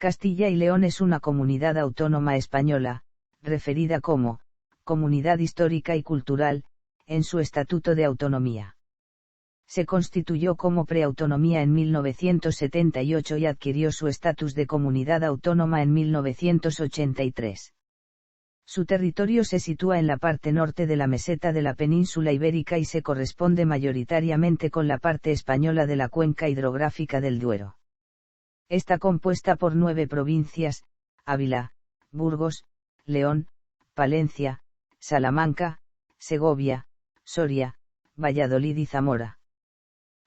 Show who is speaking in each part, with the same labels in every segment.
Speaker 1: Castilla y León es una comunidad autónoma española, referida como Comunidad Histórica y Cultural, en su Estatuto de Autonomía. Se constituyó como preautonomía en 1978 y adquirió su estatus de comunidad autónoma en 1983. Su territorio se sitúa en la parte norte de la meseta de la península ibérica y se corresponde mayoritariamente con la parte española de la cuenca hidrográfica del Duero. Está compuesta por 9 provincias: Ávila, Burgos, León, Palencia, Salamanca, Segovia, Soria, Valladolid y Zamora.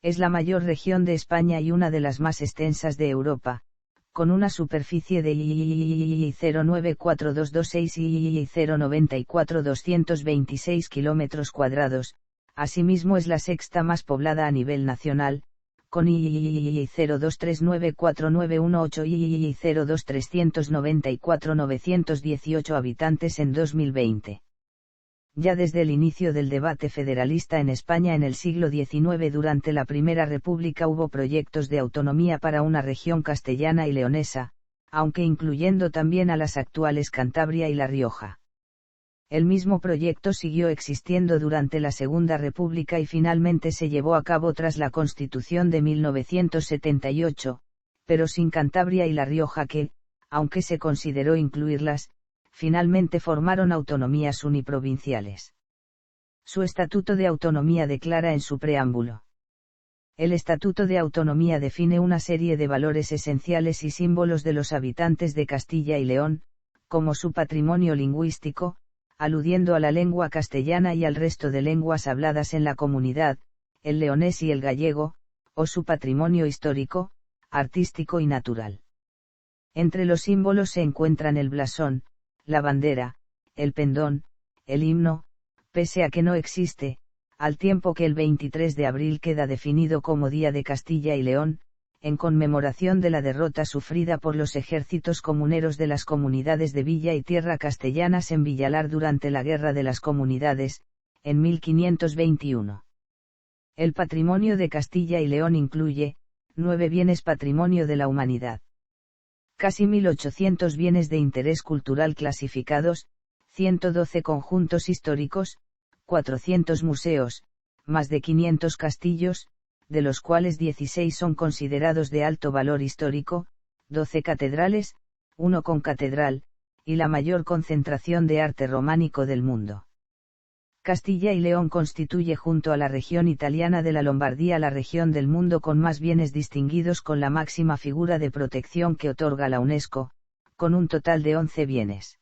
Speaker 1: Es la mayor región de España y una de las más extensas de Europa, con una superficie de 0,94226 y 0,94226 km². Asimismo es la sexta más poblada a nivel nacional, con 0,2394918 y 0,2394918 habitantes en 2020. Ya desde el inicio del debate federalista en España en el siglo XIX durante la Primera República hubo proyectos de autonomía para una región castellana y leonesa, aunque incluyendo también a las actuales Cantabria y La Rioja. El mismo proyecto siguió existiendo durante la Segunda República y finalmente se llevó a cabo tras la Constitución de 1978, pero sin Cantabria y La Rioja que, aunque se consideró incluirlas, finalmente formaron autonomías uniprovinciales. Su Estatuto de Autonomía declara en su preámbulo: el Estatuto de Autonomía define una serie de valores esenciales y símbolos de los habitantes de Castilla y León, como su patrimonio lingüístico, aludiendo a la lengua castellana y al resto de lenguas habladas en la comunidad, el leonés y el gallego, o su patrimonio histórico, artístico y natural. Entre los símbolos se encuentran el blasón, la bandera, el pendón, el himno, pese a que no existe, al tiempo que el 23 de abril queda definido como Día de Castilla y León, en conmemoración de la derrota sufrida por los ejércitos comuneros de las comunidades de Villa y Tierra castellanas en Villalar durante la Guerra de las Comunidades, en 1521. El patrimonio de Castilla y León incluye 9 bienes patrimonio de la humanidad. Casi 1.800 bienes de interés cultural clasificados, 112 conjuntos históricos, 400 museos, más de 500 castillos, de los cuales 16 son considerados de alto valor histórico, 12 catedrales, 1 concatedral, y la mayor concentración de arte románico del mundo. Castilla y León constituye junto a la región italiana de la Lombardía la región del mundo con más bienes distinguidos con la máxima figura de protección que otorga la UNESCO, con un total de 11 bienes.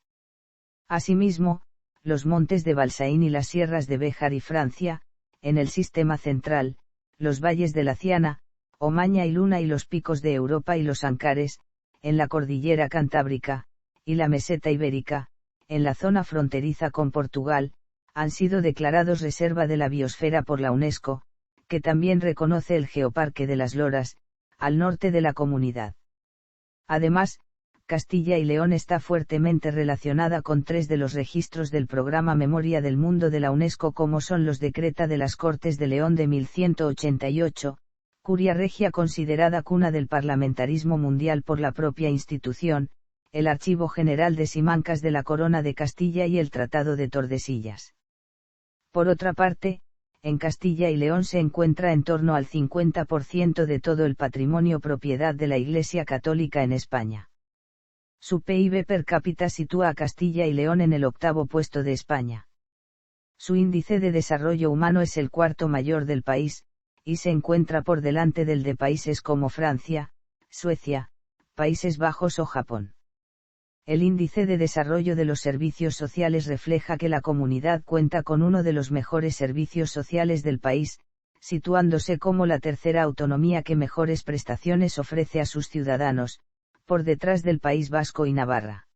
Speaker 1: Asimismo, los montes de Balsaín y las sierras de Béjar y Francia, en el sistema central, los valles de la Ciana, Omaña y Luna y los picos de Europa y los Ancares, en la cordillera cantábrica, y la meseta ibérica, en la zona fronteriza con Portugal, han sido declarados reserva de la biosfera por la UNESCO, que también reconoce el Geoparque de las Loras, al norte de la comunidad. Además, Castilla y León está fuertemente relacionada con 3 de los registros del Programa Memoria del Mundo de la UNESCO, como son los Decreta de las Cortes de León de 1188, Curia Regia considerada cuna del parlamentarismo mundial por la propia institución, el Archivo General de Simancas de la Corona de Castilla y el Tratado de Tordesillas. Por otra parte, en Castilla y León se encuentra en torno al 50% de todo el patrimonio propiedad de la Iglesia Católica en España. Su PIB per cápita sitúa a Castilla y León en el 8º puesto de España. Su índice de desarrollo humano es el 4º mayor del país, y se encuentra por delante del de países como Francia, Suecia, Países Bajos o Japón. El índice de desarrollo de los servicios sociales refleja que la comunidad cuenta con uno de los mejores servicios sociales del país, situándose como la tercera autonomía que mejores prestaciones ofrece a sus ciudadanos, por detrás del País Vasco y Navarra.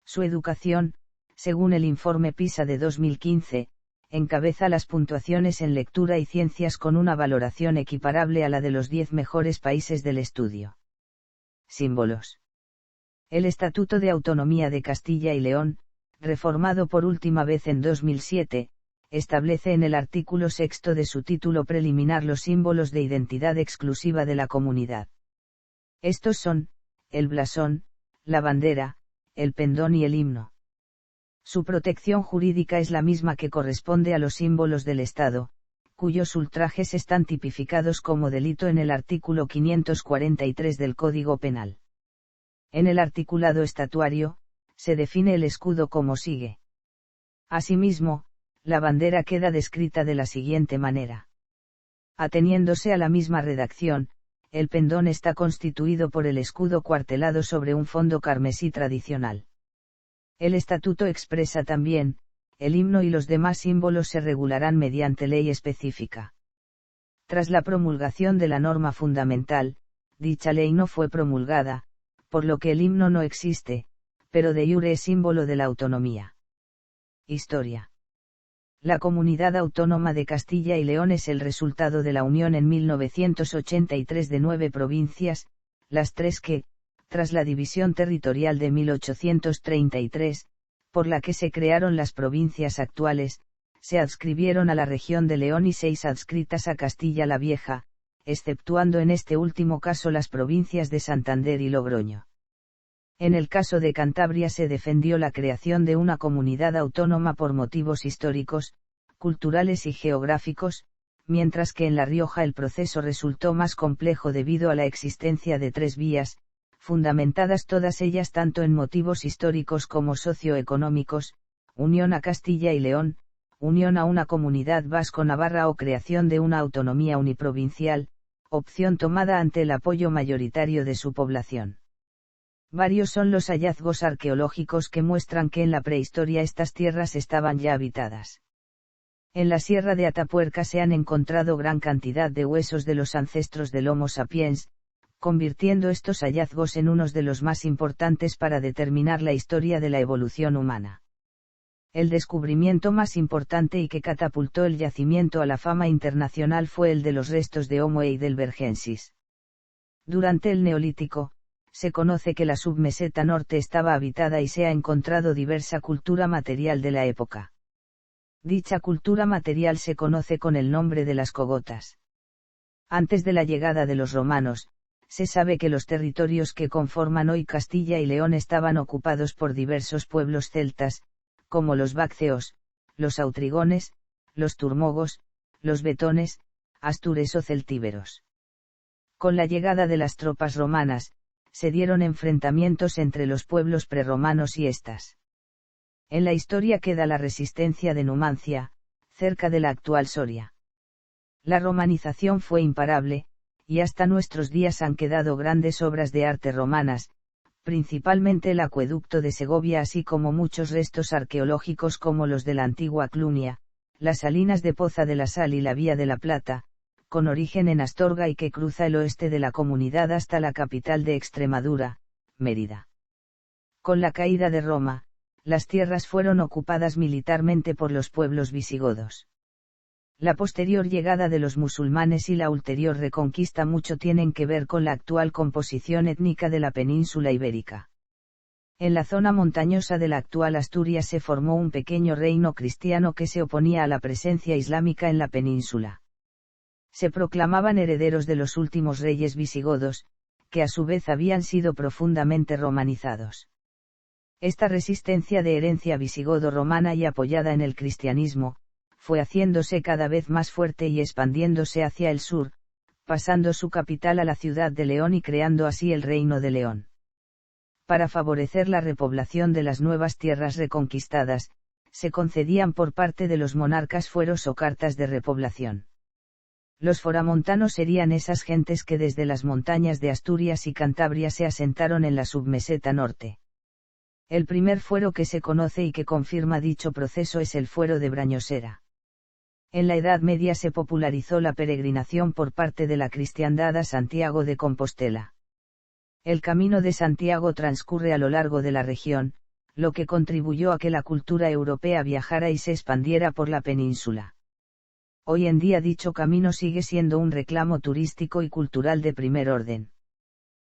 Speaker 1: Su educación, según el informe PISA de 2015, encabeza las puntuaciones en lectura y ciencias con una valoración equiparable a la de los 10 mejores países del estudio. Símbolos. El Estatuto de Autonomía de Castilla y León, reformado por última vez en 2007, establece en el artículo 6 de su título preliminar los símbolos de identidad exclusiva de la comunidad. Estos son: el blasón, la bandera, el pendón y el himno. Su protección jurídica es la misma que corresponde a los símbolos del Estado, cuyos ultrajes están tipificados como delito en el artículo 543 del Código Penal. En el articulado estatuario, se define el escudo como sigue. Asimismo, la bandera queda descrita de la siguiente manera. Ateniéndose a la misma redacción, el pendón está constituido por el escudo cuartelado sobre un fondo carmesí tradicional. El estatuto expresa también, el himno y los demás símbolos se regularán mediante ley específica. Tras la promulgación de la norma fundamental, dicha ley no fue promulgada, por lo que el himno no existe, pero de iure es símbolo de la autonomía. Historia. La Comunidad Autónoma de Castilla y León es el resultado de la unión en 1983 de 9 provincias, las 3 que, tras la división territorial de 1833, por la que se crearon las provincias actuales, se adscribieron a la región de León y 6 adscritas a Castilla la Vieja, exceptuando en este último caso las provincias de Santander y Logroño. En el caso de Cantabria se defendió la creación de una comunidad autónoma por motivos históricos, culturales y geográficos, mientras que en La Rioja el proceso resultó más complejo debido a la existencia de 3 vías, fundamentadas todas ellas tanto en motivos históricos como socioeconómicos: unión a Castilla y León, unión a una comunidad vasco-navarra o creación de una autonomía uniprovincial, opción tomada ante el apoyo mayoritario de su población. Varios son los hallazgos arqueológicos que muestran que en la prehistoria estas tierras estaban ya habitadas. En la Sierra de Atapuerca se han encontrado gran cantidad de huesos de los ancestros del Homo sapiens, convirtiendo estos hallazgos en unos de los más importantes para determinar la historia de la evolución humana. El descubrimiento más importante y que catapultó el yacimiento a la fama internacional fue el de los restos de Homo heidelbergensis. Durante el Neolítico, se conoce que la submeseta norte estaba habitada y se ha encontrado diversa cultura material de la época. Dicha cultura material se conoce con el nombre de las cogotas. Antes de la llegada de los romanos, se sabe que los territorios que conforman hoy Castilla y León estaban ocupados por diversos pueblos celtas, como los bacceos, los autrigones, los turmogos, los betones, astures o celtíberos. Con la llegada de las tropas romanas, se dieron enfrentamientos entre los pueblos prerromanos y estas. En la historia queda la resistencia de Numancia, cerca de la actual Soria. La romanización fue imparable, y hasta nuestros días han quedado grandes obras de arte romanas, principalmente el acueducto de Segovia, así como muchos restos arqueológicos como los de la antigua Clunia, las salinas de Poza de la Sal y la Vía de la Plata, con origen en Astorga y que cruza el oeste de la comunidad hasta la capital de Extremadura, Mérida. Con la caída de Roma, las tierras fueron ocupadas militarmente por los pueblos visigodos. La posterior llegada de los musulmanes y la ulterior reconquista mucho tienen que ver con la actual composición étnica de la península ibérica. En la zona montañosa de la actual Asturias se formó un pequeño reino cristiano que se oponía a la presencia islámica en la península. Se proclamaban herederos de los últimos reyes visigodos, que a su vez habían sido profundamente romanizados. Esta resistencia de herencia visigodo-romana y apoyada en el cristianismo, fue haciéndose cada vez más fuerte y expandiéndose hacia el sur, pasando su capital a la ciudad de León y creando así el Reino de León. Para favorecer la repoblación de las nuevas tierras reconquistadas, se concedían por parte de los monarcas fueros o cartas de repoblación. Los foramontanos serían esas gentes que desde las montañas de Asturias y Cantabria se asentaron en la submeseta norte. El primer fuero que se conoce y que confirma dicho proceso es el fuero de Brañosera. En la Edad Media se popularizó la peregrinación por parte de la cristiandad a Santiago de Compostela. El Camino de Santiago transcurre a lo largo de la región, lo que contribuyó a que la cultura europea viajara y se expandiera por la península. Hoy en día dicho camino sigue siendo un reclamo turístico y cultural de primer orden.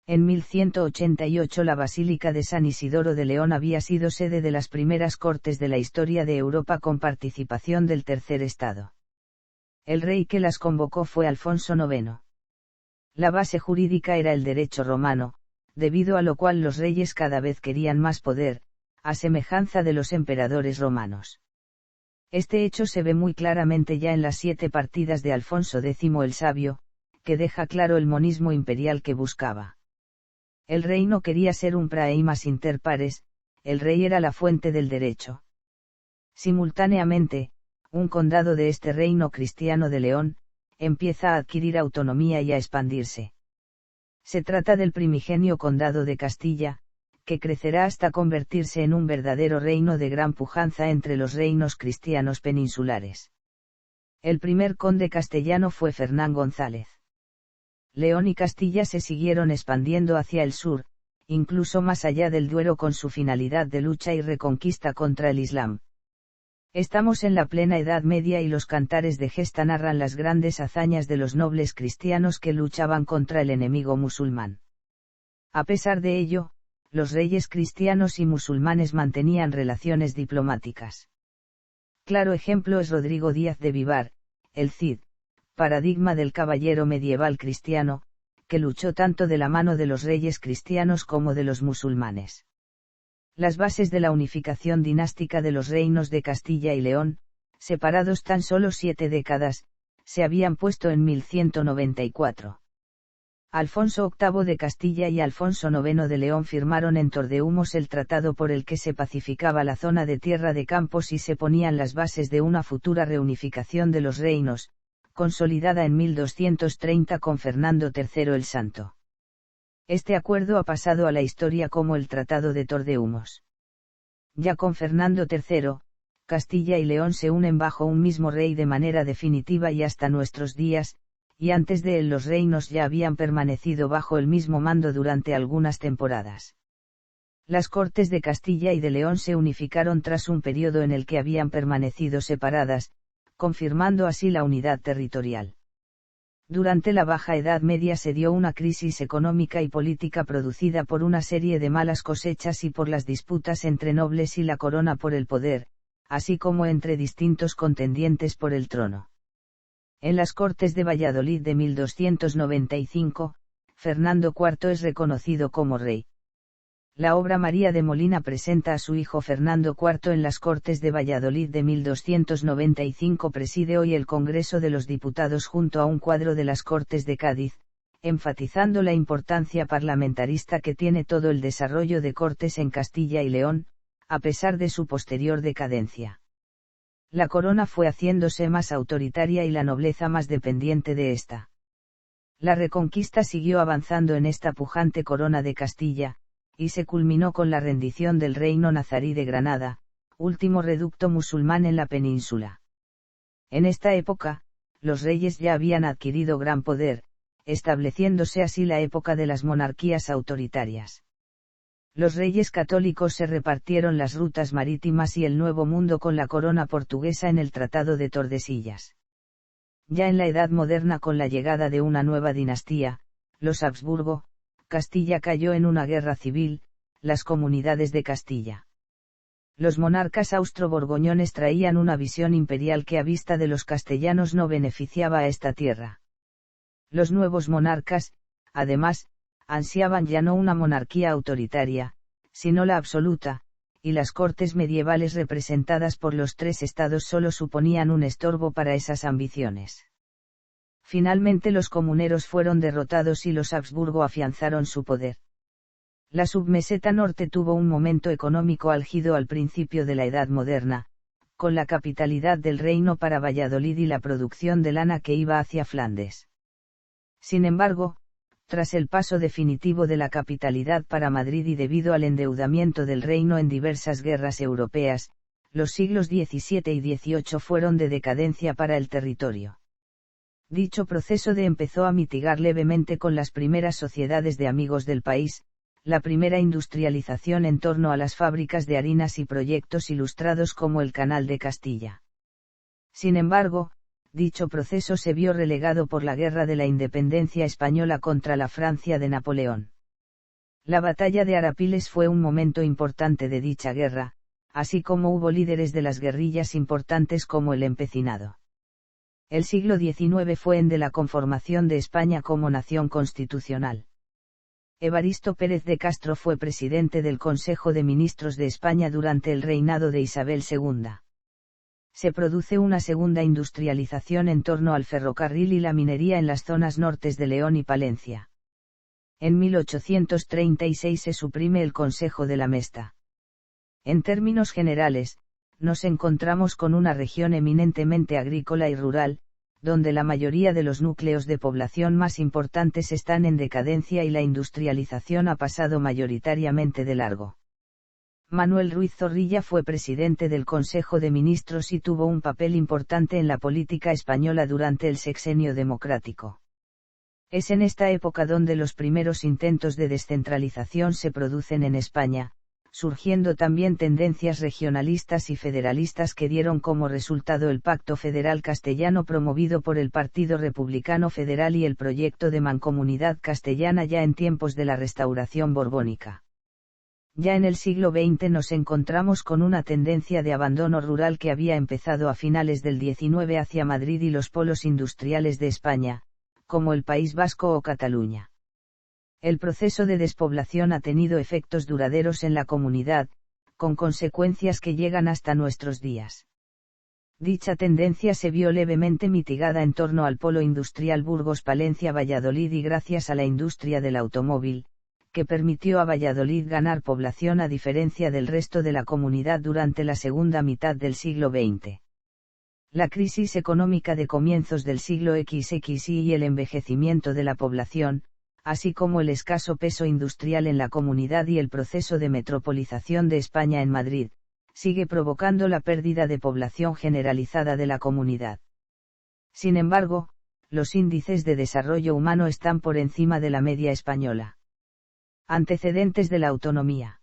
Speaker 1: En 1188 la Basílica de San Isidoro de León había sido sede de las primeras cortes de la historia de Europa con participación del Tercer Estado. El rey que las convocó fue Alfonso IX. La base jurídica era el derecho romano, debido a lo cual los reyes cada vez querían más poder, a semejanza de los emperadores romanos. Este hecho se ve muy claramente ya en las 7 partidas de Alfonso X el Sabio, que deja claro el monismo imperial que buscaba. El reino quería ser un praeimas inter pares, el rey era la fuente del derecho. Simultáneamente, un condado de este reino cristiano de León, empieza a adquirir autonomía y a expandirse. Se trata del primigenio condado de Castilla, que crecerá hasta convertirse en un verdadero reino de gran pujanza entre los reinos cristianos peninsulares. El primer conde castellano fue Fernán González. León y Castilla se siguieron expandiendo hacia el sur, incluso más allá del Duero con su finalidad de lucha y reconquista contra el Islam. Estamos en la plena Edad Media y los cantares de gesta narran las grandes hazañas de los nobles cristianos que luchaban contra el enemigo musulmán. A pesar de ello, los reyes cristianos y musulmanes mantenían relaciones diplomáticas. Claro ejemplo es Rodrigo Díaz de Vivar, el Cid, paradigma del caballero medieval cristiano, que luchó tanto de la mano de los reyes cristianos como de los musulmanes. Las bases de la unificación dinástica de los reinos de Castilla y León, separados tan solo 7 décadas, se habían puesto en 1194. Alfonso VIII de Castilla y Alfonso IX de León firmaron en Tordehumos el tratado por el que se pacificaba la zona de Tierra de Campos y se ponían las bases de una futura reunificación de los reinos, consolidada en 1230 con Fernando III el Santo. Este acuerdo ha pasado a la historia como el Tratado de Tordehumos. Ya con Fernando III, Castilla y León se unen bajo un mismo rey de manera definitiva y hasta nuestros días, y antes de él los reinos ya habían permanecido bajo el mismo mando durante algunas temporadas. Las Cortes de Castilla y de León se unificaron tras un periodo en el que habían permanecido separadas, confirmando así la unidad territorial. Durante la Baja Edad Media se dio una crisis económica y política producida por una serie de malas cosechas y por las disputas entre nobles y la corona por el poder, así como entre distintos contendientes por el trono. En las Cortes de Valladolid de 1295, Fernando IV es reconocido como rey. La obra María de Molina presenta a su hijo Fernando IV en las Cortes de Valladolid de 1295. Preside hoy el Congreso de los Diputados junto a un cuadro de las Cortes de Cádiz, enfatizando la importancia parlamentarista que tiene todo el desarrollo de Cortes en Castilla y León, a pesar de su posterior decadencia. La corona fue haciéndose más autoritaria y la nobleza más dependiente de esta. La Reconquista siguió avanzando en esta pujante corona de Castilla, y se culminó con la rendición del reino nazarí de Granada, último reducto musulmán en la península. En esta época, los reyes ya habían adquirido gran poder, estableciéndose así la época de las monarquías autoritarias. Los reyes católicos se repartieron las rutas marítimas y el Nuevo Mundo con la corona portuguesa en el Tratado de Tordesillas. Ya en la Edad Moderna, con la llegada de una nueva dinastía, los Habsburgo, Castilla cayó en una guerra civil, las comunidades de Castilla. Los monarcas austro-borgoñones traían una visión imperial que a vista de los castellanos no beneficiaba a esta tierra. Los nuevos monarcas, además, ansiaban ya no una monarquía autoritaria, sino la absoluta, y las cortes medievales representadas por los 3 estados solo suponían un estorbo para esas ambiciones. Finalmente los comuneros fueron derrotados y los Habsburgo afianzaron su poder. La submeseta norte tuvo un momento económico álgido al principio de la Edad Moderna, con la capitalidad del reino para Valladolid y la producción de lana que iba hacia Flandes. Sin embargo, tras el paso definitivo de la capitalidad para Madrid y debido al endeudamiento del reino en diversas guerras europeas, los siglos XVII y XVIII fueron de decadencia para el territorio. Dicho proceso empezó a mitigar levemente con las primeras sociedades de amigos del país, la primera industrialización en torno a las fábricas de harinas y proyectos ilustrados como el Canal de Castilla. Sin embargo, dicho proceso se vio relegado por la Guerra de la Independencia Española contra la Francia de Napoleón. La batalla de Arapiles fue un momento importante de dicha guerra, así como hubo líderes de las guerrillas importantes como el Empecinado. El siglo XIX fue en de la conformación de España como nación constitucional. Evaristo Pérez de Castro fue presidente del Consejo de Ministros de España durante el reinado de Isabel II. Se produce una segunda industrialización en torno al ferrocarril y la minería en las zonas nortes de León y Palencia. En 1836 se suprime el Consejo de la Mesta. En términos generales, nos encontramos con una región eminentemente agrícola y rural, donde la mayoría de los núcleos de población más importantes están en decadencia y la industrialización ha pasado mayoritariamente de largo. Manuel Ruiz Zorrilla fue presidente del Consejo de Ministros y tuvo un papel importante en la política española durante el sexenio democrático. Es en esta época donde los primeros intentos de descentralización se producen en España, surgiendo también tendencias regionalistas y federalistas que dieron como resultado el Pacto Federal Castellano promovido por el Partido Republicano Federal y el proyecto de Mancomunidad Castellana ya en tiempos de la Restauración borbónica. Ya en el siglo XX nos encontramos con una tendencia de abandono rural que había empezado a finales del XIX hacia Madrid y los polos industriales de España, como el País Vasco o Cataluña. El proceso de despoblación ha tenido efectos duraderos en la comunidad, con consecuencias que llegan hasta nuestros días. Dicha tendencia se vio levemente mitigada en torno al polo industrial Burgos-Palencia-Valladolid y gracias a la industria del automóvil, que permitió a Valladolid ganar población a diferencia del resto de la comunidad durante la segunda mitad del siglo XX. La crisis económica de comienzos del siglo XXI y el envejecimiento de la población, así como el escaso peso industrial en la comunidad y el proceso de metropolización de España en Madrid, sigue provocando la pérdida de población generalizada de la comunidad. Sin embargo, los índices de desarrollo humano están por encima de la media española. Antecedentes de la autonomía.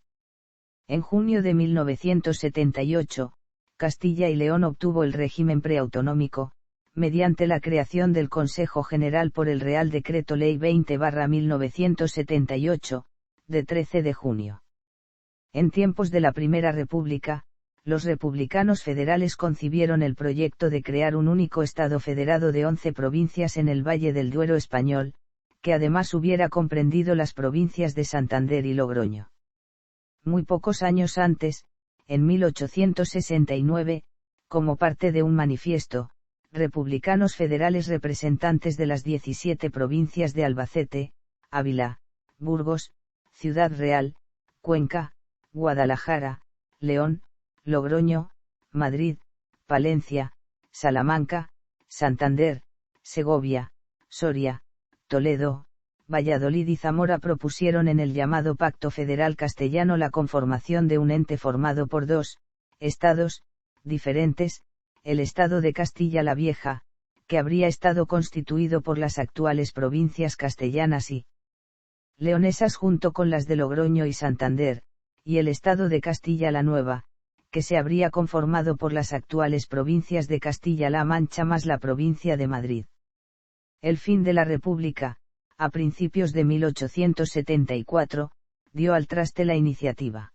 Speaker 1: En junio de 1978, Castilla y León obtuvo el régimen preautonómico, mediante la creación del Consejo General por el Real Decreto Ley 20/1978, de 13 de junio. En tiempos de la Primera República, los republicanos federales concibieron el proyecto de crear un único Estado federado de 11 provincias en el Valle del Duero español, que además hubiera comprendido las provincias de Santander y Logroño. Muy pocos años antes, en 1869, como parte de un manifiesto, republicanos federales representantes de las 17 provincias de Albacete, Ávila, Burgos, Ciudad Real, Cuenca, Guadalajara, León, Logroño, Madrid, Palencia, Salamanca, Santander, Segovia, Soria, Toledo, Valladolid y Zamora propusieron en el llamado Pacto Federal Castellano la conformación de un ente formado por dos estados diferentes, el Estado de Castilla la Vieja, que habría estado constituido por las actuales provincias castellanas y leonesas junto con las de Logroño y Santander, y el Estado de Castilla la Nueva, que se habría conformado por las actuales provincias de Castilla-La Mancha más la provincia de Madrid. El fin de la República, a principios de 1874, dio al traste la iniciativa.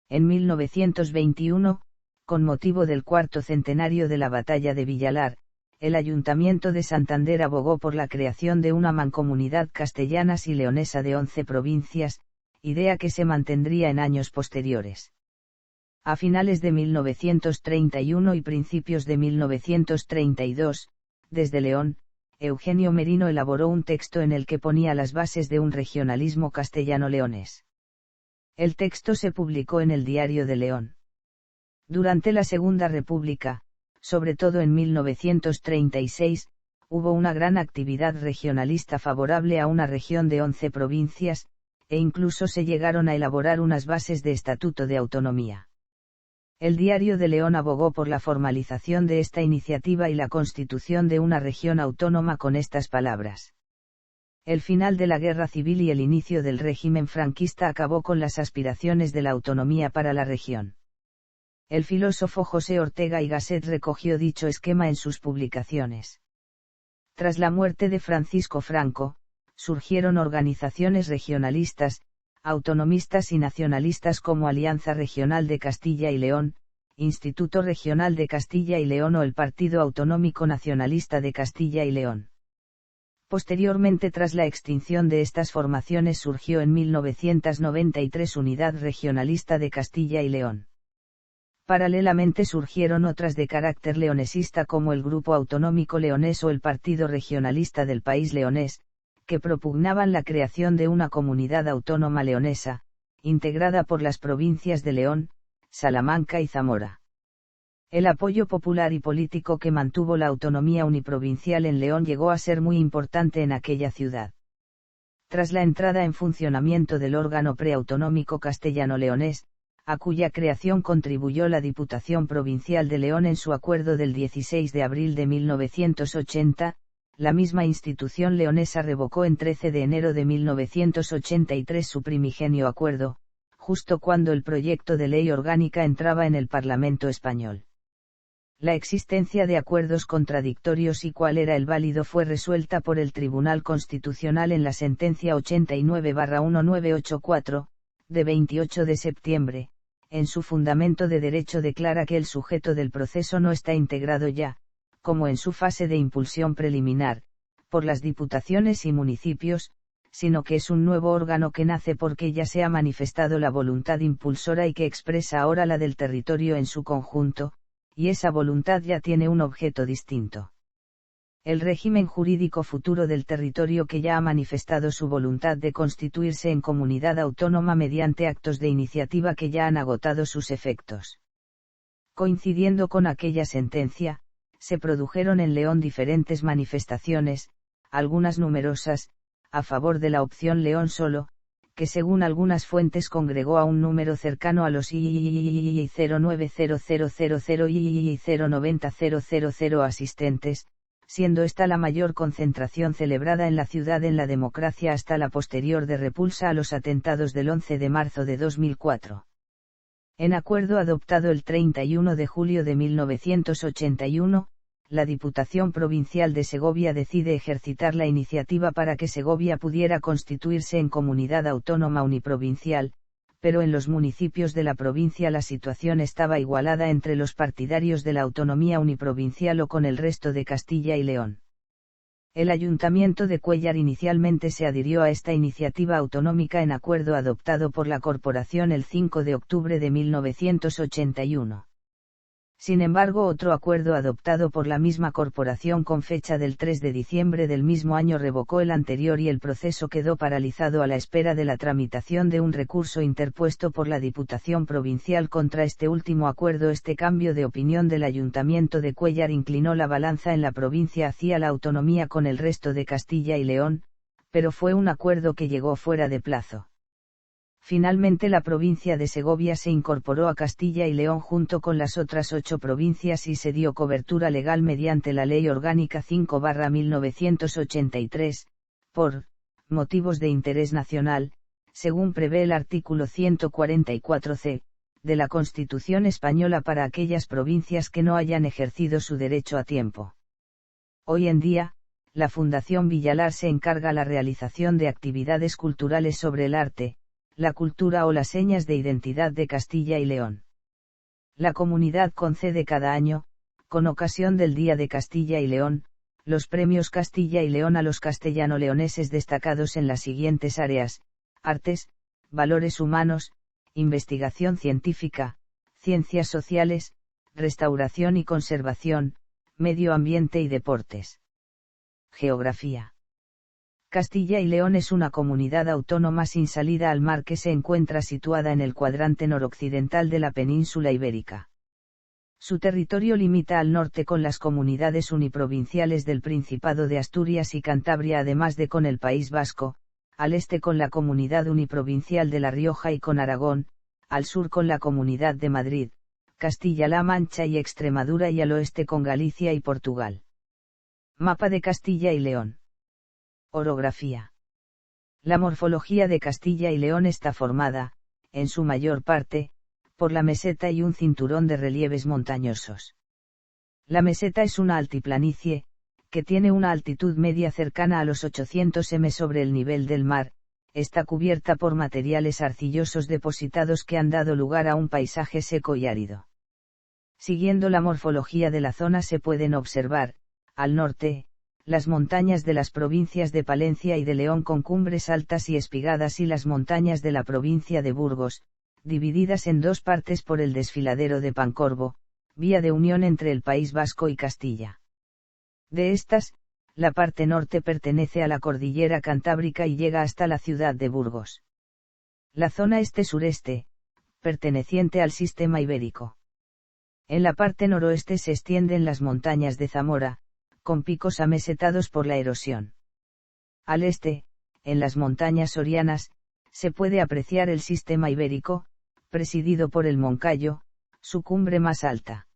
Speaker 1: En 1921, con motivo del cuarto centenario de la batalla de Villalar, el Ayuntamiento de Santander abogó por la creación de una mancomunidad castellanas y leonesa de 11 provincias, idea que se mantendría en años posteriores. A finales de 1931 y principios de 1932, desde León, Eugenio Merino elaboró un texto en el que ponía las bases de un regionalismo castellano-leonés. El texto se publicó en el Diario de León. Durante la Segunda República, sobre todo en 1936, hubo una gran actividad regionalista favorable a una región de 11 provincias, e incluso se llegaron a elaborar unas bases de estatuto de autonomía. El Diario de León abogó por la formalización de esta iniciativa y la constitución de una región autónoma con estas palabras. El final de la Guerra Civil y el inicio del régimen franquista acabó con las aspiraciones de la autonomía para la región. El filósofo José Ortega y Gasset recogió dicho esquema en sus publicaciones. Tras la muerte de Francisco Franco, surgieron organizaciones regionalistas, autonomistas y nacionalistas como Alianza Regional de Castilla y León, Instituto Regional de Castilla y León o el Partido Autonómico Nacionalista de Castilla y León. Posteriormente, tras la extinción de estas formaciones, surgió en 1993 Unidad Regionalista de Castilla y León. Paralelamente surgieron otras de carácter leonesista como el Grupo Autonómico Leonés o el Partido Regionalista del País Leonés, que propugnaban la creación de una comunidad autónoma leonesa, integrada por las provincias de León, Salamanca y Zamora. El apoyo popular y político que mantuvo la autonomía uniprovincial en León llegó a ser muy importante en aquella ciudad. Tras la entrada en funcionamiento del órgano preautonómico castellano-leonés, a cuya creación contribuyó la Diputación Provincial de León en su acuerdo del 16 de abril de 1980, la misma institución leonesa revocó en 13 de enero de 1983 su primigenio acuerdo, justo cuando el proyecto de ley orgánica entraba en el Parlamento español. La existencia de acuerdos contradictorios y cuál era el válido fue resuelta por el Tribunal Constitucional en la sentencia 89/1984, de 28 de septiembre. En su fundamento de derecho declara que el sujeto del proceso no está integrado ya, como en su fase de impulsión preliminar, por las diputaciones y municipios, sino que es un nuevo órgano que nace porque ya se ha manifestado la voluntad impulsora y que expresa ahora la del territorio en su conjunto, y esa voluntad ya tiene un objeto distinto. El régimen jurídico futuro del territorio que ya ha manifestado su voluntad de constituirse en comunidad autónoma mediante actos de iniciativa que ya han agotado sus efectos. Coincidiendo con aquella sentencia, se produjeron en León diferentes manifestaciones, algunas numerosas, a favor de la opción León solo, que según algunas fuentes congregó a un número cercano a los 09000 y 090.000 asistentes, siendo esta la mayor concentración celebrada en la ciudad en la democracia hasta la posterior de repulsa a los atentados del 11 de marzo de 2004. En acuerdo adoptado el 31 de julio de 1981, la Diputación Provincial de Segovia decide ejercitar la iniciativa para que Segovia pudiera constituirse en comunidad autónoma uniprovincial, pero en los municipios de la provincia la situación estaba igualada entre los partidarios de la autonomía uniprovincial o con el resto de Castilla y León. El Ayuntamiento de Cuéllar inicialmente se adhirió a esta iniciativa autonómica en acuerdo adoptado por la Corporación el 5 de octubre de 1981. Sin embargo, otro acuerdo adoptado por la misma corporación con fecha del 3 de diciembre del mismo año revocó el anterior y el proceso quedó paralizado a la espera de la tramitación de un recurso interpuesto por la Diputación Provincial contra este último acuerdo. Este cambio de opinión del Ayuntamiento de Cuéllar inclinó la balanza en la provincia hacia la autonomía con el resto de Castilla y León, pero fue un acuerdo que llegó fuera de plazo. Finalmente la provincia de Segovia se incorporó a Castilla y León junto con las otras 8 provincias y se dio cobertura legal mediante la Ley Orgánica 5/1983, por motivos de interés nacional, según prevé el artículo 144c, de la Constitución española para aquellas provincias que no hayan ejercido su derecho a tiempo. Hoy en día, la Fundación Villalar se encarga la realización de actividades culturales sobre el arte, la cultura o las señas de identidad de Castilla y León. La comunidad concede cada año, con ocasión del Día de Castilla y León, los premios Castilla y León a los castellano-leoneses destacados en las siguientes áreas: artes, valores humanos, investigación científica, ciencias sociales, restauración y conservación, medio ambiente y deportes. Geografía. Castilla y León es una comunidad autónoma sin salida al mar que se encuentra situada en el cuadrante noroccidental de la península ibérica. Su territorio limita al norte con las comunidades uniprovinciales del Principado de Asturias y Cantabria, además de con el País Vasco, al este con la comunidad uniprovincial de La Rioja y con Aragón, al sur con la Comunidad de Madrid, Castilla-La Mancha y Extremadura y al oeste con Galicia y Portugal. Mapa de Castilla y León. Orografía. La morfología de Castilla y León está formada, en su mayor parte, por la meseta y un cinturón de relieves montañosos. La meseta es una altiplanicie, que tiene una altitud media cercana a los 800 m sobre el nivel del mar, está cubierta por materiales arcillosos depositados que han dado lugar a un paisaje seco y árido. Siguiendo la morfología de la zona se pueden observar, al norte, las montañas de las provincias de Palencia y de León con cumbres altas y espigadas y las montañas de la provincia de Burgos, divididas en dos partes por el desfiladero de Pancorbo, vía de unión entre el País Vasco y Castilla. De estas, la parte norte pertenece a la cordillera Cantábrica y llega hasta la ciudad de Burgos. La zona este-sureste, perteneciente al sistema ibérico. En la parte noroeste se extienden las montañas de Zamora, con picos amesetados por la erosión. Al este, en las montañas sorianas, se puede apreciar el sistema ibérico, presidido por el Moncayo, su cumbre más alta.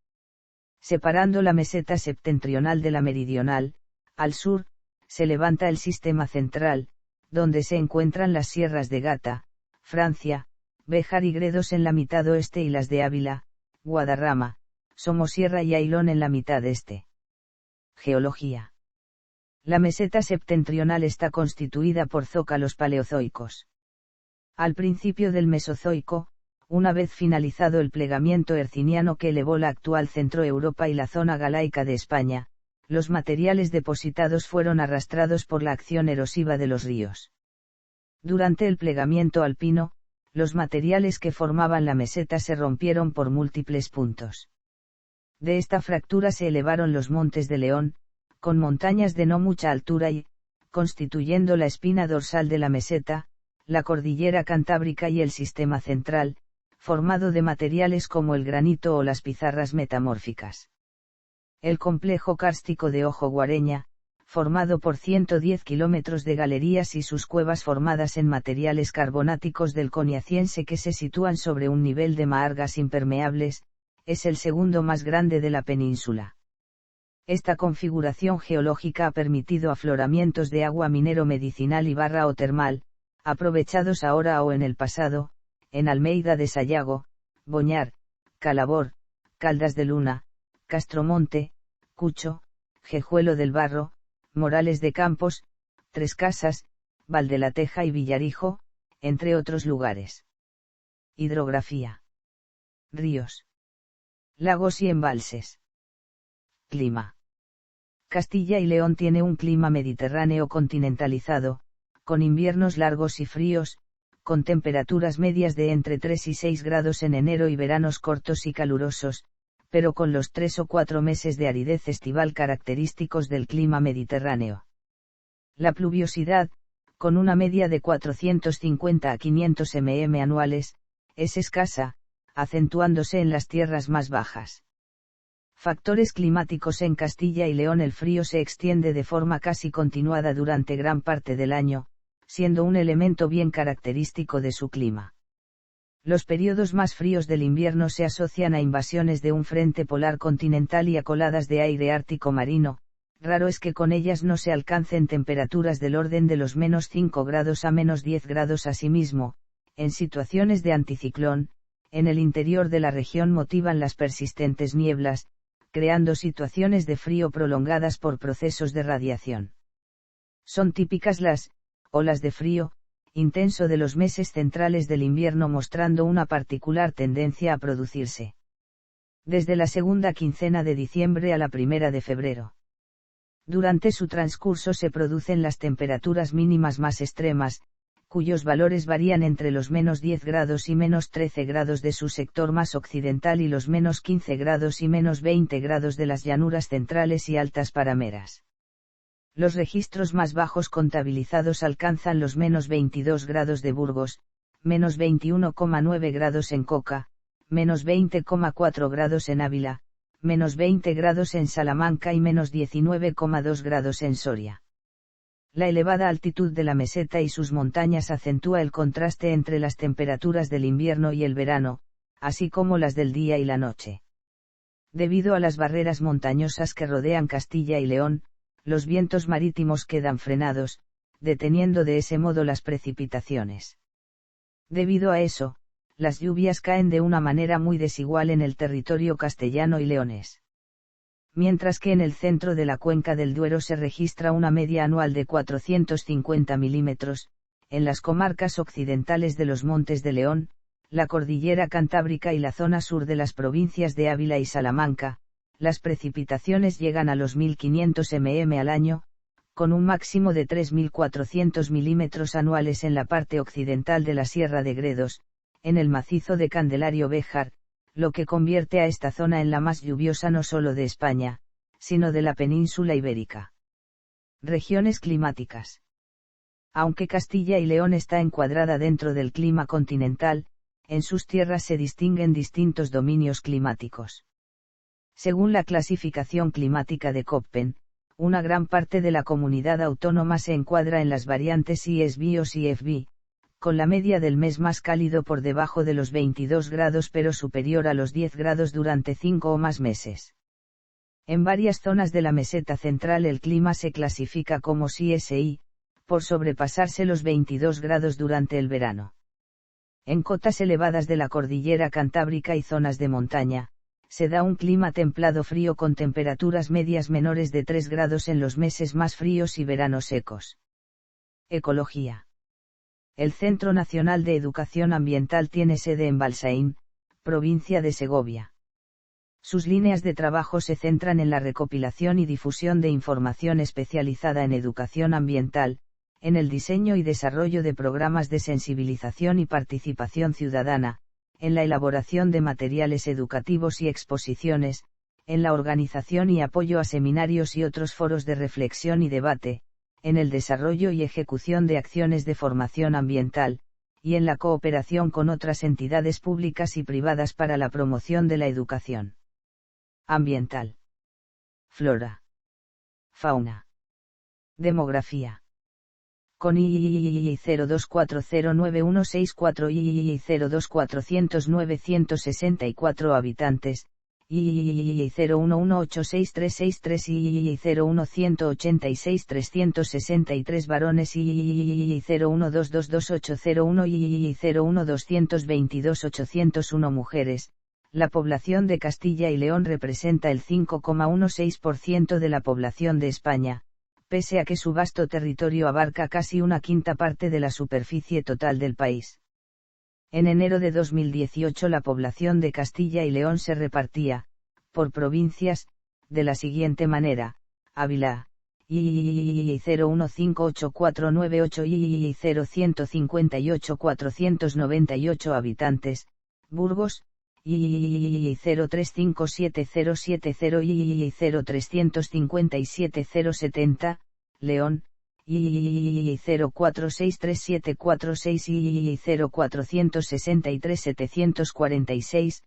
Speaker 1: Separando la meseta septentrional de la meridional, al sur, se levanta el sistema central, donde se encuentran las sierras de Gata, Francia, Béjar y Gredos en la mitad oeste y las de Ávila, Guadarrama, Somosierra y Ailón en la mitad este. Geología. La meseta septentrional está constituida por zócalos paleozoicos. Al principio del Mesozoico, una vez finalizado el plegamiento herciniano que elevó la actual Centroeuropa y la zona galaica de España, los materiales depositados fueron arrastrados por la acción erosiva de los ríos. Durante el plegamiento alpino, los materiales que formaban la meseta se rompieron por múltiples puntos. De esta fractura se elevaron los montes de León, con montañas de no mucha altura y, constituyendo la espina dorsal de la meseta, la cordillera Cantábrica y el sistema central, formado de materiales como el granito o las pizarras metamórficas. El complejo kárstico de Ojo Guareña, formado por 110 kilómetros de galerías y sus cuevas formadas en materiales carbonáticos del Coniaciense que se sitúan sobre un nivel de maargas impermeables, es el segundo más grande de la península. Esta configuración geológica ha permitido afloramientos de agua minero medicinal y barra o termal, aprovechados ahora o en el pasado, en Almeida de Sayago, Boñar, Calabor, Caldas de Luna, Castromonte, Cucho, Jejuelo del Barro, Morales de Campos, Tres Casas, Valdelateja y Villarijo, entre otros lugares. Hidrografía. Ríos. Lagos y embalses. Clima. Castilla y León tiene un clima mediterráneo continentalizado, con inviernos largos y fríos, con temperaturas medias de entre 3 y 6 grados en enero y veranos cortos y calurosos, pero con los 3 o 4 meses de aridez estival característicos del clima mediterráneo. La pluviosidad, con una media de 450 a 500 mm anuales, es escasa, acentuándose en las tierras más bajas. Factores climáticos en Castilla y León. El frío se extiende de forma casi continuada durante gran parte del año, siendo un elemento bien característico de su clima. Los periodos más fríos del invierno se asocian a invasiones de un frente polar continental y a coladas de aire ártico marino. Raro es que con ellas no se alcancen temperaturas del orden de los -5 grados a -10 grados. Asimismo, en situaciones de anticiclón, en el interior de la región motivan las persistentes nieblas, creando situaciones de frío prolongadas por procesos de radiación. Son típicas las olas de frío intenso de los meses centrales del invierno, mostrando una particular tendencia a producirse desde la segunda quincena de diciembre a la primera de febrero. Durante su transcurso se producen las temperaturas mínimas más extremas, cuyos valores varían entre los -10 grados y -13 grados de su sector más occidental y los -15 grados y -20 grados de las llanuras centrales y altas parameras. Los registros más bajos contabilizados alcanzan los -22 grados de Burgos, -21,9 grados en Coca, -20,4 grados en Ávila, -20 grados en Salamanca y -19,2 grados en Soria. La elevada altitud de la meseta y sus montañas acentúa el contraste entre las temperaturas del invierno y el verano, así como las del día y la noche. Debido a las barreras montañosas que rodean Castilla y León, los vientos marítimos quedan frenados, deteniendo de ese modo las precipitaciones. Debido a eso, las lluvias caen de una manera muy desigual en el territorio castellano y leonés. Mientras que en el centro de la cuenca del Duero se registra una media anual de 450 milímetros, en las comarcas occidentales de los Montes de León, la cordillera Cantábrica y la zona sur de las provincias de Ávila y Salamanca, las precipitaciones llegan a los 1500 mm al año, con un máximo de 3.400 milímetros anuales en la parte occidental de la Sierra de Gredos, en el macizo de Candelario-Béjar, lo que convierte a esta zona en la más lluviosa no solo de España, sino de la península ibérica. Regiones climáticas. Aunque Castilla y León está encuadrada dentro del clima continental, en sus tierras se distinguen distintos dominios climáticos. Según la clasificación climática de Köppen, una gran parte de la comunidad autónoma se encuadra en las variantes ISB o CFB, con la media del mes más cálido por debajo de los 22 grados pero superior a los 10 grados durante 5 o más meses. En varias zonas de la meseta central el clima se clasifica como CSI, por sobrepasarse los 22 grados durante el verano. En cotas elevadas de la cordillera Cantábrica y zonas de montaña, se da un clima templado frío con temperaturas medias menores de 3 grados en los meses más fríos y veranos secos. Ecología. El Centro Nacional de Educación Ambiental tiene sede en Balsaín, provincia de Segovia. Sus líneas de trabajo se centran en la recopilación y difusión de información especializada en educación ambiental, en el diseño y desarrollo de programas de sensibilización y participación ciudadana, en la elaboración de materiales educativos y exposiciones, en la organización y apoyo a seminarios y otros foros de reflexión y debate, en el desarrollo y ejecución de acciones de formación ambiental, y en la cooperación con otras entidades públicas y privadas para la promoción de la educación ambiental. Flora. Fauna. Demografía. Con III 02409164 y 02409 habitantes, III 01186363 y 01186 varones y 012228001 y 01222 mujeres. La población de Castilla y León representa el 5,16% de la población de España, pese a que su vasto territorio abarca casi una quinta parte de la superficie total del país. En enero de 2018 la población de Castilla y León se repartía, por provincias, de la siguiente manera: Ávila, y 0158498 y 0158498 habitantes, Burgos, y 0357070 y 0357070, León, y 0463746 y 0463746,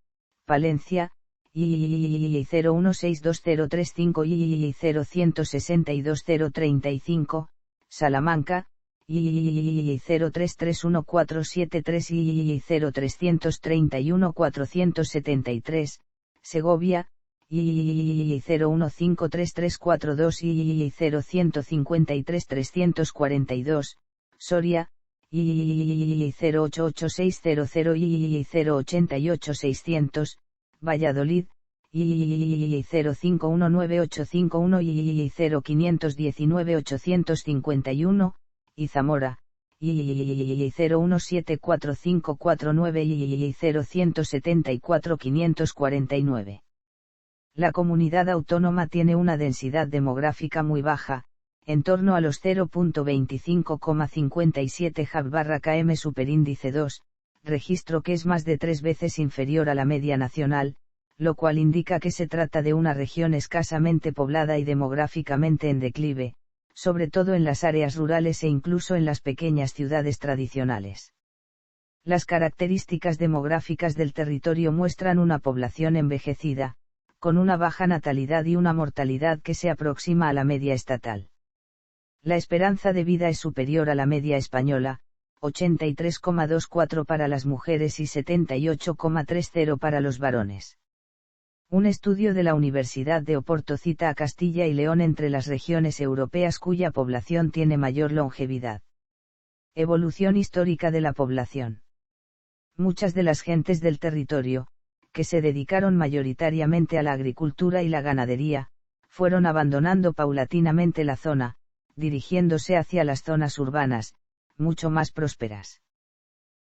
Speaker 1: Palencia, y 0162035 y 0162035, Salamanca, y 0331473 y 0331473, Segovia, y 0153342 y 0153342, Soria, y 088600 y 088600, Valladolid, y 0519851 y 0519851, y Zamora, y 017454 y 0174 La comunidad autónoma tiene una densidad demográfica muy baja, en torno a los 0.25,57 Hab/km superíndice 2, registro que es más de 3 veces inferior a la media nacional, lo cual indica que se trata de una región escasamente poblada y demográficamente en declive, sobre todo en las áreas rurales e incluso en las pequeñas ciudades tradicionales. Las características demográficas del territorio muestran una población envejecida, con una baja natalidad y una mortalidad que se aproxima a la media estatal. La esperanza de vida es superior a la media española, 83,24 para las mujeres y 78,30 para los varones. Un estudio de la Universidad de Oporto cita a Castilla y León entre las regiones europeas cuya población tiene mayor longevidad. Evolución histórica de la población. Muchas de las gentes del territorio, que se dedicaron mayoritariamente a la agricultura y la ganadería, fueron abandonando paulatinamente la zona, dirigiéndose hacia las zonas urbanas, mucho más prósperas.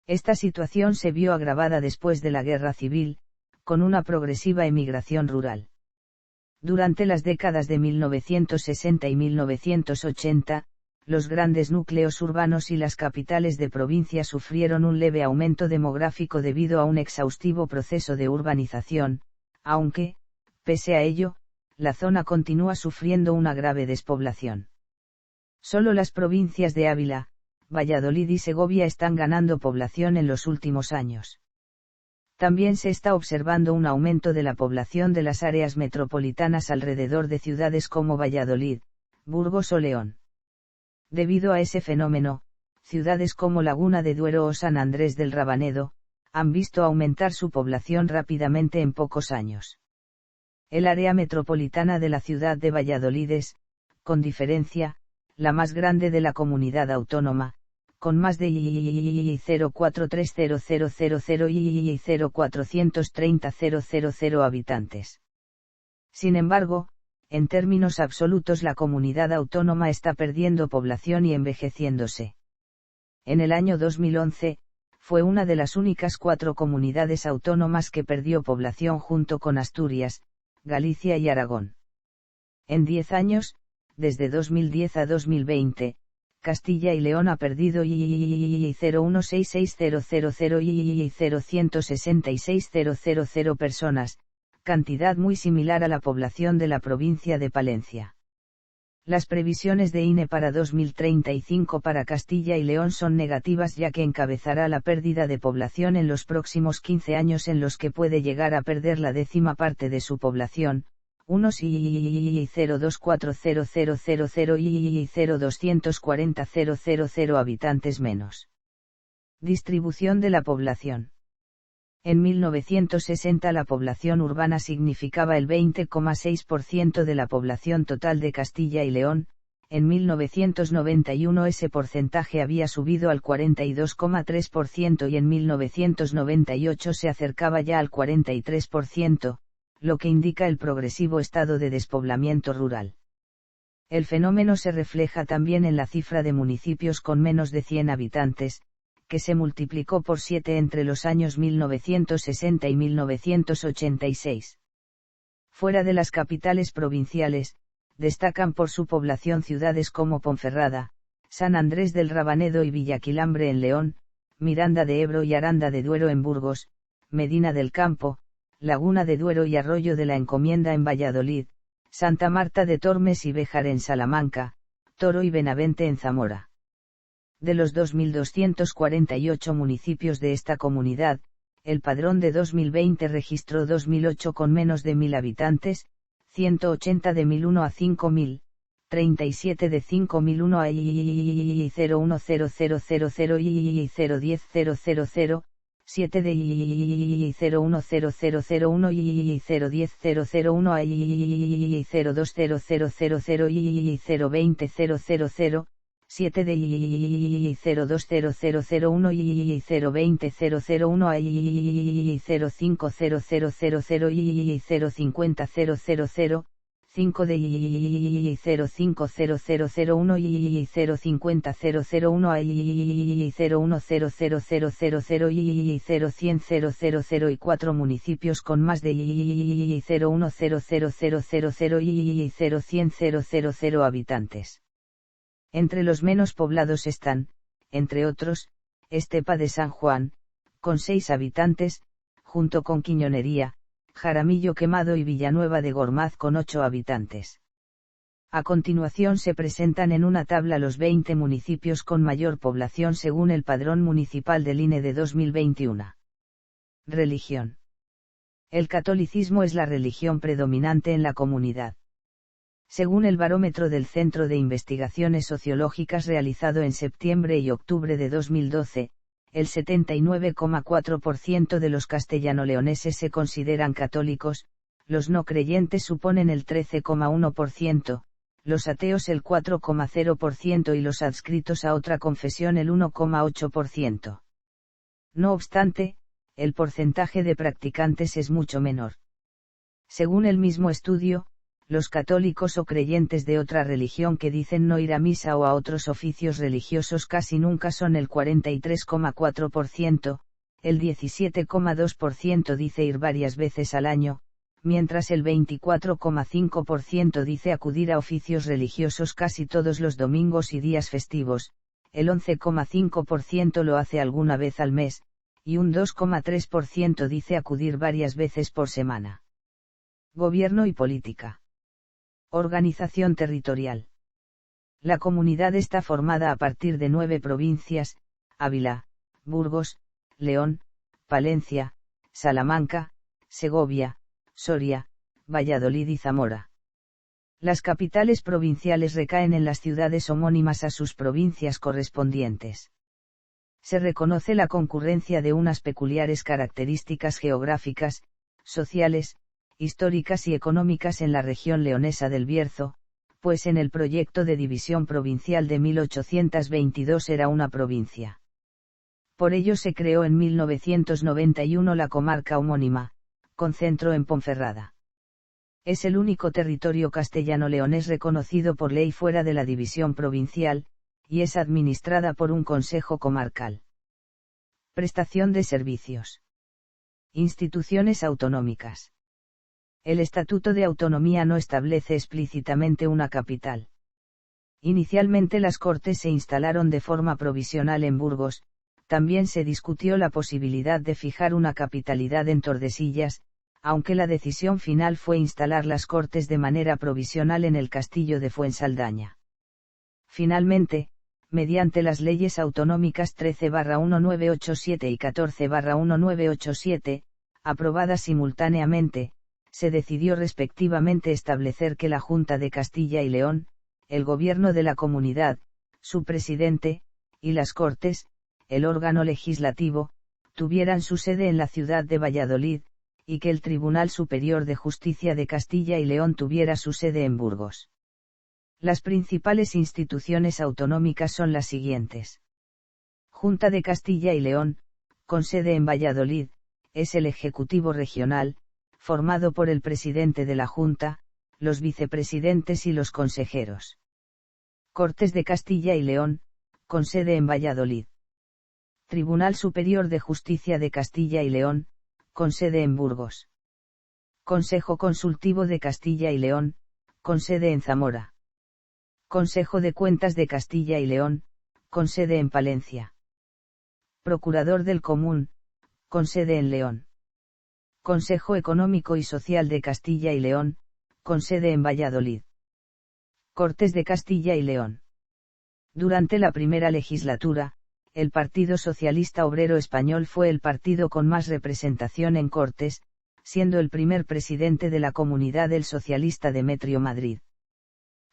Speaker 1: Esta situación se vio agravada después de la Guerra Civil, con una progresiva emigración rural. Durante las décadas de 1960 y 1980, los grandes núcleos urbanos y las capitales de provincia sufrieron un leve aumento demográfico debido a un exhaustivo proceso de urbanización, aunque, pese a ello, la zona continúa sufriendo una grave despoblación. Solo las provincias de Ávila, Valladolid y Segovia están ganando población en los últimos años. También se está observando un aumento de la población de las áreas metropolitanas alrededor de ciudades como Valladolid, Burgos o León. Debido a ese fenómeno, ciudades como Laguna de Duero o San Andrés del Rabanedo, han visto aumentar su población rápidamente en pocos años. El área metropolitana de la ciudad de Valladolid es, con diferencia, la más grande de la comunidad autónoma, con más de 0,43000 y 0,430,000 habitantes. Sin embargo, en términos absolutos la comunidad autónoma está perdiendo población y envejeciéndose. En el año 2011, fue una de las únicas 4 comunidades autónomas que perdió población junto con Asturias, Galicia y Aragón. En 10 años, desde 2010 a 2020, Castilla y León ha perdido 0,166000 y 0,166000 personas, cantidad muy similar a la población de la provincia de Palencia. Las previsiones de INE para 2035 para Castilla y León son negativas, ya que encabezará la pérdida de población en los próximos 15 años, en los que puede llegar a perder la 10ª parte de su población, unos 0,24000 y 0,240,000 habitantes menos. Distribución de la población. En 1960 la población urbana significaba el 20,6% de la población total de Castilla y León, en 1991 ese porcentaje había subido al 42,3% y en 1998 se acercaba ya al 43%, lo que indica el progresivo estado de despoblamiento rural. El fenómeno se refleja también en la cifra de municipios con menos de 100 habitantes, que se multiplicó por 7 entre los años 1960 y 1986. Fuera de las capitales provinciales, destacan por su población ciudades como Ponferrada, San Andrés del Rabanedo y Villaquilambre en León, Miranda de Ebro y Aranda de Duero en Burgos, Medina del Campo, Laguna de Duero y Arroyo de la Encomienda en Valladolid, Santa Marta de Tormes y Béjar en Salamanca, Toro y Benavente en Zamora. De los 2.248 municipios de esta comunidad, el padrón de 2020 registró 2008 con menos de 1.000 habitantes, 180 de 1.001 a 5.000, 37 de 5.001 a 01000 y 01000, 7 de 0100001 y 0100001 a 0200000 y 0200000, 7 de 0200001 y 0200001 a 0500000 y 0500000, 5 de 0500001 y 0500001 a 0100000 y 010000 y 4 municipios con más de 0100000 y 010000 habitantes. Entre los menos poblados están, entre otros, Estepa de San Juan, con 6 habitantes, junto con Quiñonería, Jaramillo Quemado y Villanueva de Gormaz con 8 habitantes. A continuación se presentan en una tabla los 20 municipios con mayor población según el Padrón Municipal del INE de 2021. Religión. El catolicismo es la religión predominante en la comunidad. Según el barómetro del Centro de Investigaciones Sociológicas realizado en septiembre y octubre de 2012, el 79,4% de los castellano-leoneses se consideran católicos, los no creyentes suponen el 13,1%, los ateos el 4,0% y los adscritos a otra confesión el 1,8%. No obstante, el porcentaje de practicantes es mucho menor. Según el mismo estudio, los católicos o creyentes de otra religión que dicen no ir a misa o a otros oficios religiosos casi nunca son el 43,4%, el 17,2% dice ir varias veces al año, mientras el 24,5% dice acudir a oficios religiosos casi todos los domingos y días festivos, el 11,5% lo hace alguna vez al mes, y un 2,3% dice acudir varias veces por semana. Gobierno y política. Organización territorial. La comunidad está formada a partir de 9 provincias: Ávila, Burgos, León, Palencia, Salamanca, Segovia, Soria, Valladolid y Zamora. Las capitales provinciales recaen en las ciudades homónimas a sus provincias correspondientes. Se reconoce la concurrencia de unas peculiares características geográficas, sociales, históricas y económicas en la región leonesa del Bierzo, pues en el proyecto de división provincial de 1822 era una provincia. Por ello se creó en 1991 la comarca homónima, con centro en Ponferrada. Es el único territorio castellano-leonés reconocido por ley fuera de la división provincial, y es administrada por un consejo comarcal. Prestación de servicios. Instituciones autonómicas. El Estatuto de Autonomía no establece explícitamente una capital. Inicialmente las Cortes se instalaron de forma provisional en Burgos, también se discutió la posibilidad de fijar una capitalidad en Tordesillas, aunque la decisión final fue instalar las Cortes de manera provisional en el castillo de Fuensaldaña. Finalmente, mediante las leyes autonómicas 13/1987 y 14/1987, aprobadas simultáneamente, se decidió respectivamente establecer que la Junta de Castilla y León, el gobierno de la comunidad, su presidente, y las Cortes, el órgano legislativo, tuvieran su sede en la ciudad de Valladolid, y que el Tribunal Superior de Justicia de Castilla y León tuviera su sede en Burgos. Las principales instituciones autonómicas son las siguientes. Junta de Castilla y León, con sede en Valladolid, es el Ejecutivo Regional, formado por el presidente de la Junta, los vicepresidentes y los consejeros. Cortes de Castilla y León, con sede en Valladolid. Tribunal Superior de Justicia de Castilla y León, con sede en Burgos. Consejo Consultivo de Castilla y León, con sede en Zamora. Consejo de Cuentas de Castilla y León, con sede en Palencia. Procurador del Común, con sede en León. Consejo Económico y Social de Castilla y León, con sede en Valladolid. Cortes de Castilla y León. Durante la primera legislatura, el Partido Socialista Obrero Español fue el partido con más representación en Cortes, siendo el primer presidente de la comunidad el socialista Demetrio Madrid.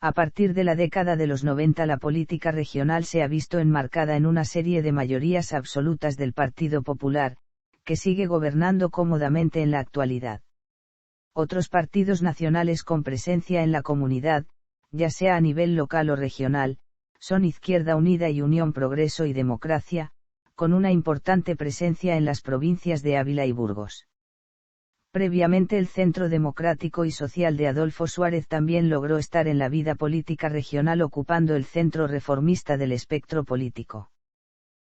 Speaker 1: A partir de la década de los 90 la política regional se ha visto enmarcada en una serie de mayorías absolutas del Partido Popular, que sigue gobernando cómodamente en la actualidad. Otros partidos nacionales con presencia en la comunidad, ya sea a nivel local o regional, son Izquierda Unida y Unión Progreso y Democracia, con una importante presencia en las provincias de Ávila y Burgos. Previamente el Centro Democrático y Social de Adolfo Suárez también logró estar en la vida política regional ocupando el centro reformista del espectro político.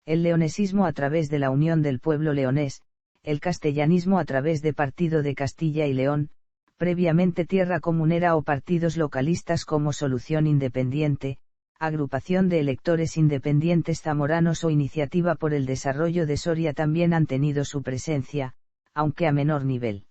Speaker 1: El leonesismo a través de la Unión del Pueblo Leonés, el castellanismo a través de Partido de Castilla y León, previamente Tierra Comunera o partidos localistas como Solución Independiente, Agrupación de Electores Independientes Zamoranos o Iniciativa por el Desarrollo de Soria también han tenido su presencia, aunque a menor nivel.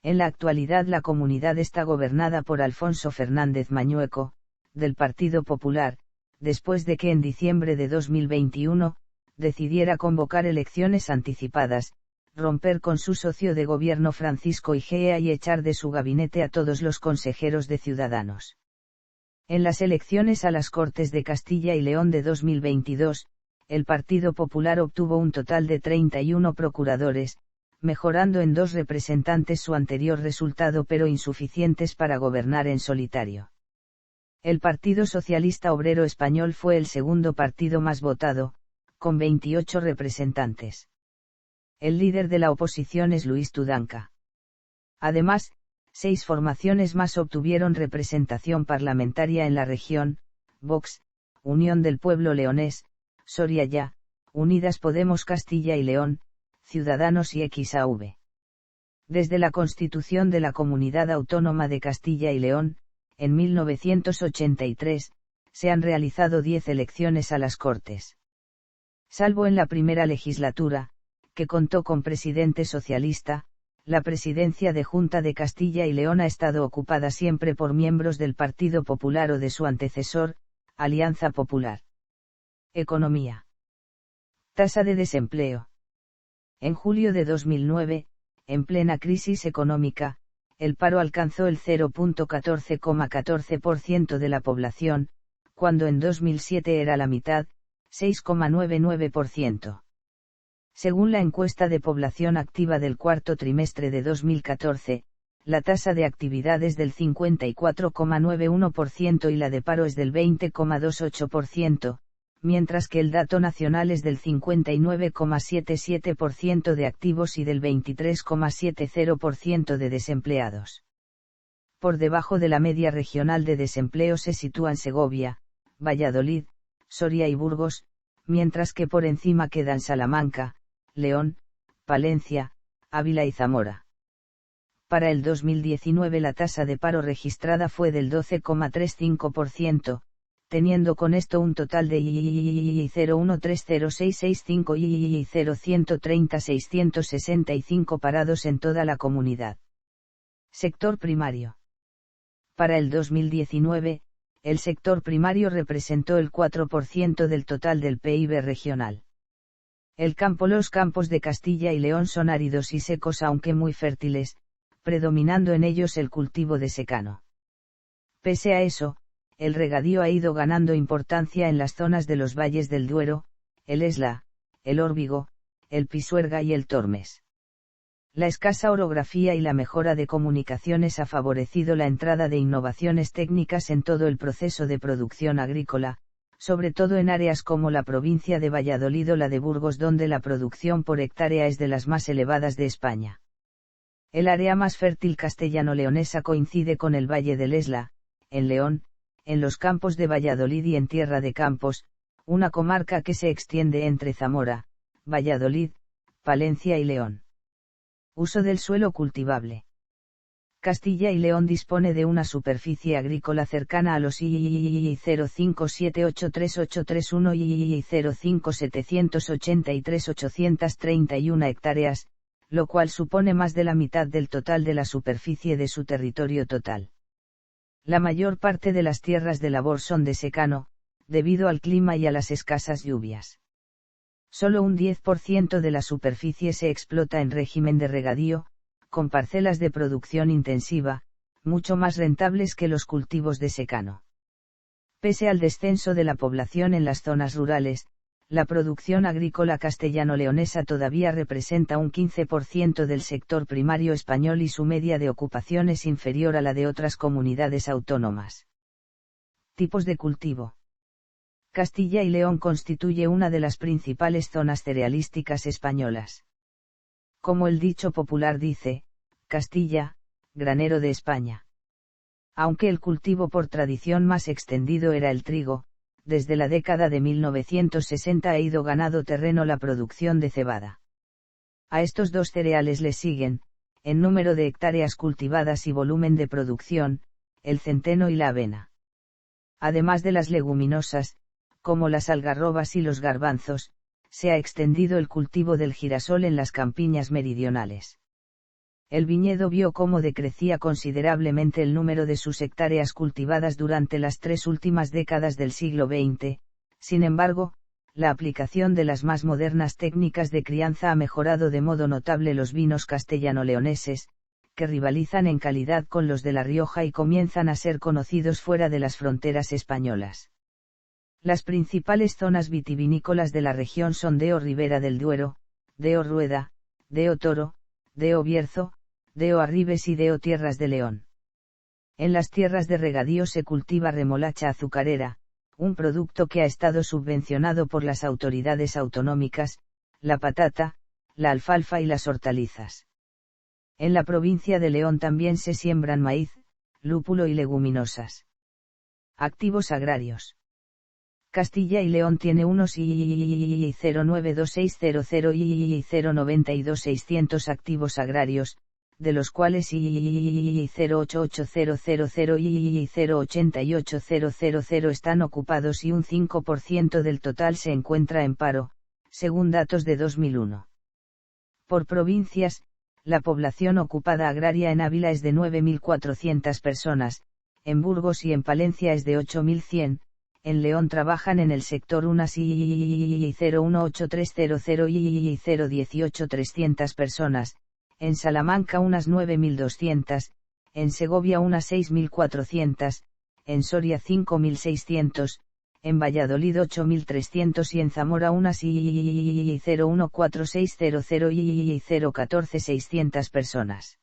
Speaker 1: En la actualidad la comunidad está gobernada por Alfonso Fernández Mañueco, del Partido Popular, después de que en diciembre de 2021, decidiera convocar elecciones anticipadas, romper con su socio de gobierno Francisco Igea y echar de su gabinete a todos los consejeros de Ciudadanos. En las elecciones a las Cortes de Castilla y León de 2022, el Partido Popular obtuvo un total de 31 procuradores, mejorando en 2 representantes su anterior resultado pero insuficientes para gobernar en solitario. El Partido Socialista Obrero Español fue el segundo partido más votado, con 28 representantes. El líder de la oposición es Luis Tudanca. Además, 6 formaciones más obtuvieron representación parlamentaria en la región: Vox, Unión del Pueblo Leonés, Soria Ya, Unidas Podemos Castilla y León, Ciudadanos y XAV. Desde la constitución de la Comunidad Autónoma de Castilla y León, en 1983, se han realizado 10 elecciones a las Cortes. Salvo en la primera legislatura, que contó con presidente socialista, la presidencia de Junta de Castilla y León ha estado ocupada siempre por miembros del Partido Popular o de su antecesor, Alianza Popular. Economía. Tasa de desempleo. En julio de 2009, en plena crisis económica, el paro alcanzó el 0,14% de la población, cuando en 2007 era la mitad, 6,99%. Según la encuesta de población activa del cuarto trimestre de 2014, la tasa de actividad es del 54,91% y la de paro es del 20,28%, mientras que el dato nacional es del 59,77% de activos y del 23,70% de desempleados. Por debajo de la media regional de desempleo se sitúan Segovia, Valladolid, Soria y Burgos, mientras que por encima quedan Salamanca, León, Palencia, Ávila y Zamora. Para el 2019 la tasa de paro registrada fue del 12,35%, teniendo con esto un total de 0,130665 y 0,130,665 parados en toda la comunidad. Sector primario. Para el 2019, el sector primario representó el 4% del total del PIB regional. Los campos de Castilla y León son áridos y secos aunque muy fértiles, predominando en ellos el cultivo de secano. Pese a eso, el regadío ha ido ganando importancia en las zonas de los valles del Duero, el Esla, el Órbigo, el Pisuerga y el Tormes. La escasa orografía y la mejora de comunicaciones ha favorecido la entrada de innovaciones técnicas en todo el proceso de producción agrícola, sobre todo en áreas como la provincia de Valladolid o la de Burgos, donde la producción por hectárea es de las más elevadas de España. El área más fértil castellano-leonesa coincide con el Valle del Esla, en León, en los campos de Valladolid y en Tierra de Campos, una comarca que se extiende entre Zamora, Valladolid, Palencia y León. Uso del suelo cultivable. Castilla y León dispone de una superficie agrícola cercana a los 0,57838331 y 0,5783831 hectáreas, lo cual supone más de la mitad del total de la superficie de su territorio total. La mayor parte de las tierras de labor son de secano, debido al clima y a las escasas lluvias. Solo un 10% de la superficie se explota en régimen de regadío, con parcelas de producción intensiva, mucho más rentables que los cultivos de secano. Pese al descenso de la población en las zonas rurales, la producción agrícola castellano-leonesa todavía representa un 15% del sector primario español y su media de ocupación es inferior a la de otras comunidades autónomas. Tipos de cultivo. Castilla y León constituye una de las principales zonas cerealísticas españolas. Como el dicho popular dice, Castilla, granero de España. Aunque el cultivo por tradición más extendido era el trigo, desde la década de 1960 ha ido ganando terreno la producción de cebada. A estos dos cereales le siguen, en número de hectáreas cultivadas y volumen de producción, el centeno y la avena. Además de las leguminosas, como las algarrobas y los garbanzos, se ha extendido el cultivo del girasol en las campiñas meridionales. El viñedo vio cómo decrecía considerablemente el número de sus hectáreas cultivadas durante las 3 últimas décadas del siglo XX, sin embargo, la aplicación de las más modernas técnicas de crianza ha mejorado de modo notable los vinos castellano-leoneses, que rivalizan en calidad con los de La Rioja y comienzan a ser conocidos fuera de las fronteras españolas. Las principales zonas vitivinícolas de la región son Deo Ribera del Duero, Deo Rueda, Deo Toro, Deo Bierzo, Deo Arribes y Deo Tierras de León. En las tierras de regadío se cultiva remolacha azucarera, un producto que ha estado subvencionado por las autoridades autonómicas, la patata, la alfalfa y las hortalizas. En la provincia de León también se siembran maíz, lúpulo y leguminosas. Activos agrarios. Castilla y León tiene unos 09260 y 092.600 activos agrarios, de los cuales y 08800 y 088000 están ocupados y un 5% del total se encuentra en paro, según datos de 2001. Por provincias, la población ocupada agraria en Ávila es de 9.400 personas, en Burgos y en Palencia es de 8.100, en León trabajan en el sector unas y 018300 y 018300 personas, en Salamanca unas 9.200, en Segovia unas 6.400, en Soria 5.600, en Valladolid 8.300 y en Zamora unas y 014600 y 014600 personas.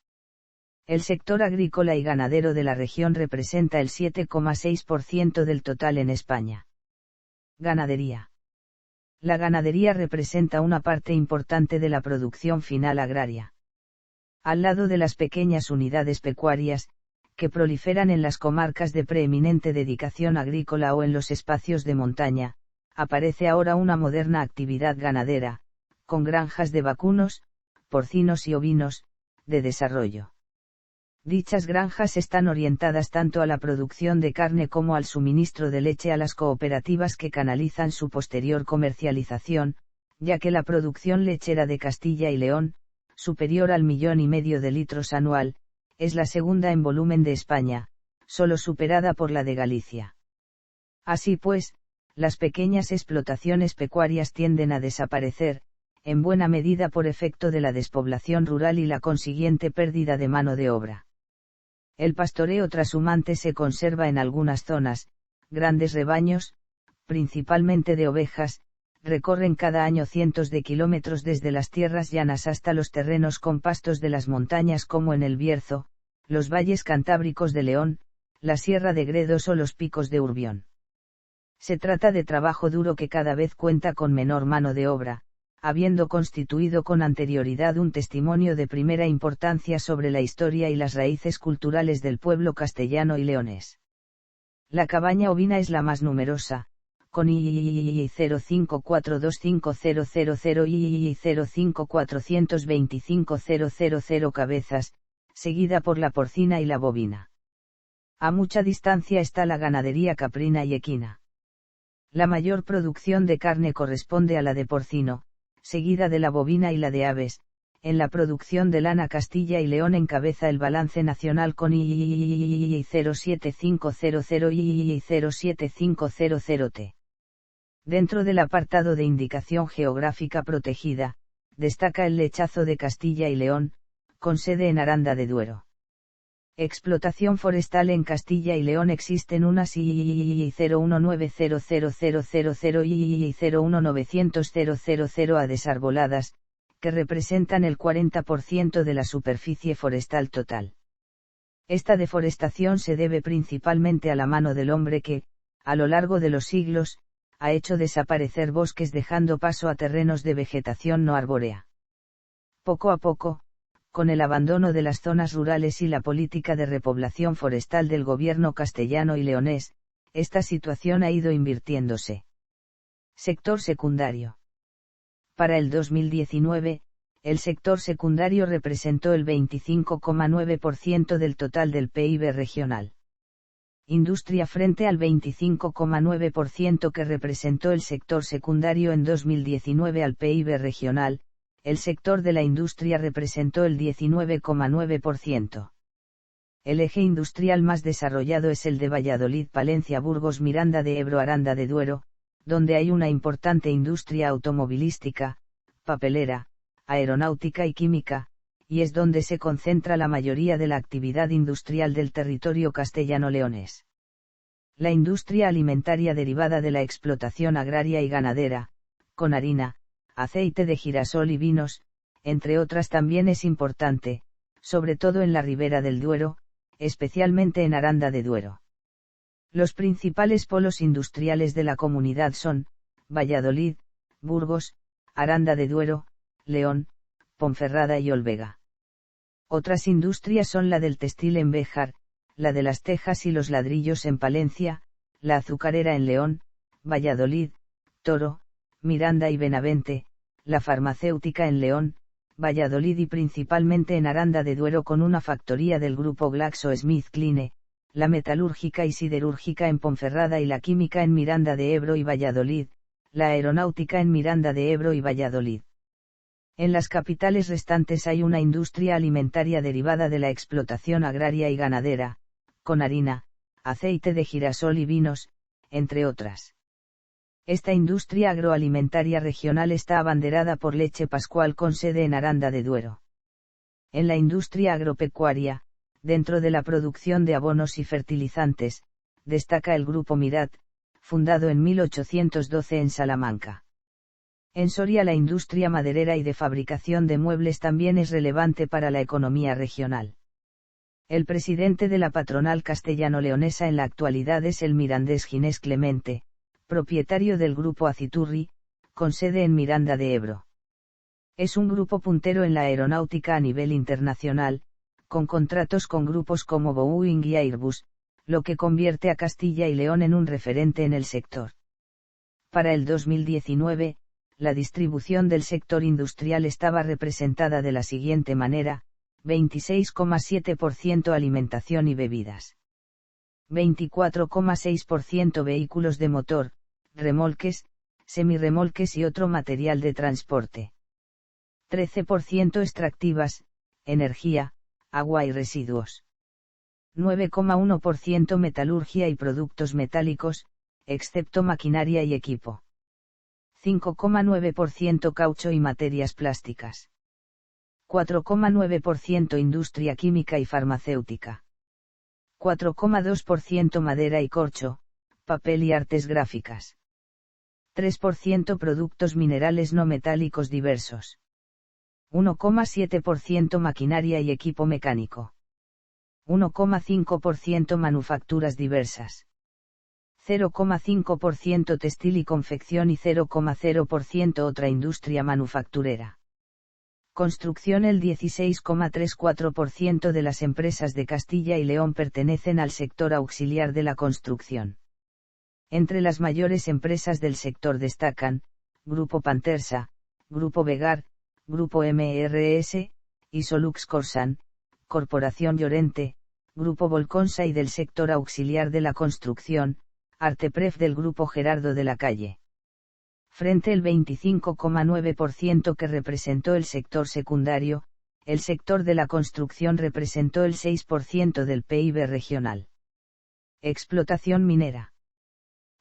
Speaker 1: El sector agrícola y ganadero de la región representa el 7,6% del total en España. Ganadería. La ganadería representa una parte importante de la producción final agraria. Al lado de las pequeñas unidades pecuarias, que proliferan en las comarcas de preeminente dedicación agrícola o en los espacios de montaña, aparece ahora una moderna actividad ganadera, con granjas de vacunos, porcinos y ovinos, de desarrollo. Dichas granjas están orientadas tanto a la producción de carne como al suministro de leche a las cooperativas que canalizan su posterior comercialización, ya que la producción lechera de Castilla y León, superior al 1,5 millones de litros anual, es la segunda en volumen de España, solo superada por la de Galicia. Así pues, las pequeñas explotaciones pecuarias tienden a desaparecer, en buena medida por efecto de la despoblación rural y la consiguiente pérdida de mano de obra. El pastoreo trashumante se conserva en algunas zonas, grandes rebaños, principalmente de ovejas, recorren cada año cientos de kilómetros desde las tierras llanas hasta los terrenos con pastos de las montañas como en el Bierzo, los valles cantábricos de León, la Sierra de Gredos o los picos de Urbión. Se trata de trabajo duro que cada vez cuenta con menor mano de obra, habiendo constituido con anterioridad un testimonio de primera importancia sobre la historia y las raíces culturales del pueblo castellano y leonés. La cabaña ovina es la más numerosa, con I 0542500 y 0542500 cabezas, seguida por la porcina y la bovina. A mucha distancia está la ganadería caprina y equina. La mayor producción de carne corresponde a la de porcino, seguida de la bovina y la de aves. En la producción de lana Castilla y León encabeza el balance nacional con I 07500 y 07500T. Dentro del apartado de indicación geográfica protegida, destaca el lechazo de Castilla y León, con sede en Aranda de Duero. Explotación forestal en Castilla y León existen unas I 0190000 y 0190000 a desarboladas, que representan el 40% de la superficie forestal total. Esta deforestación se debe principalmente a la mano del hombre que, a lo largo de los siglos, ha hecho desaparecer bosques dejando paso a terrenos de vegetación no arbórea. Poco a poco, con el abandono de las zonas rurales y la política de repoblación forestal del gobierno castellano y leonés, esta situación ha ido invirtiéndose. Sector secundario. Para el 2019, el sector secundario representó el 25,9% del total del PIB regional. Industria frente al 25,9% que representó el sector secundario en 2019 al PIB regional, el sector de la industria representó el 19,9%. El eje industrial más desarrollado es el de Valladolid, Palencia, Burgos, Miranda de Ebro, Aranda de Duero, donde hay una importante industria automovilística, papelera, aeronáutica y química, y es donde se concentra la mayoría de la actividad industrial del territorio castellano-leonés. La industria alimentaria derivada de la explotación agraria y ganadera, con harina, aceite de girasol y vinos, entre otras también es importante, sobre todo en la ribera del Duero, especialmente en Aranda de Duero. Los principales polos industriales de la comunidad son, Valladolid, Burgos, Aranda de Duero, León, Ponferrada y Olvega. Otras industrias son la del textil en Béjar, la de las tejas y los ladrillos en Palencia, la azucarera en León, Valladolid, Toro, Miranda y Benavente, la farmacéutica en León, Valladolid y principalmente en Aranda de Duero con una factoría del grupo GlaxoSmithKline, la metalúrgica y siderúrgica en Ponferrada y la química en Miranda de Ebro y Valladolid, la aeronáutica en Miranda de Ebro y Valladolid. En las capitales restantes hay una industria alimentaria derivada de la explotación agraria y ganadera, con harina, aceite de girasol y vinos, entre otras. Esta industria agroalimentaria regional está abanderada por Leche Pascual con sede en Aranda de Duero. En la industria agropecuaria, dentro de la producción de abonos y fertilizantes, destaca el Grupo Mirat, fundado en 1812 en Salamanca. En Soria la industria maderera y de fabricación de muebles también es relevante para la economía regional. El presidente de la patronal castellano-leonesa en la actualidad es el mirandés Ginés Clemente, propietario del Grupo Aciturri, con sede en Miranda de Ebro. Es un grupo puntero en la aeronáutica a nivel internacional, con contratos con grupos como Boeing y Airbus, lo que convierte a Castilla y León en un referente en el sector. Para el 2019, la distribución del sector industrial estaba representada de la siguiente manera: 26,7% alimentación y bebidas, 24,6% vehículos de motor, remolques, semirremolques y otro material de transporte, 13% extractivas, energía, agua y residuos, 9,1% metalurgia y productos metálicos, excepto maquinaria y equipo, 5,9% caucho y materias plásticas, 4,9% industria química y farmacéutica, 4,2% madera y corcho, papel y artes gráficas, 3% productos minerales no metálicos diversos, 1,7% maquinaria y equipo mecánico, 1,5% manufacturas diversas, 0,5% textil y confección y 0,0% otra industria manufacturera. Construcción. El 16,34% de las empresas de Castilla y León pertenecen al sector auxiliar de la construcción. Entre las mayores empresas del sector destacan, Grupo Pantersa, Grupo Vegar, Grupo MRS, Isolux Corsan, Corporación Llorente, Grupo Volconsa y del sector auxiliar de la construcción, Artepref del Grupo Gerardo de la Calle. Frente el 25,9% que representó el sector secundario, el sector de la construcción representó el 6% del PIB regional. Explotación minera.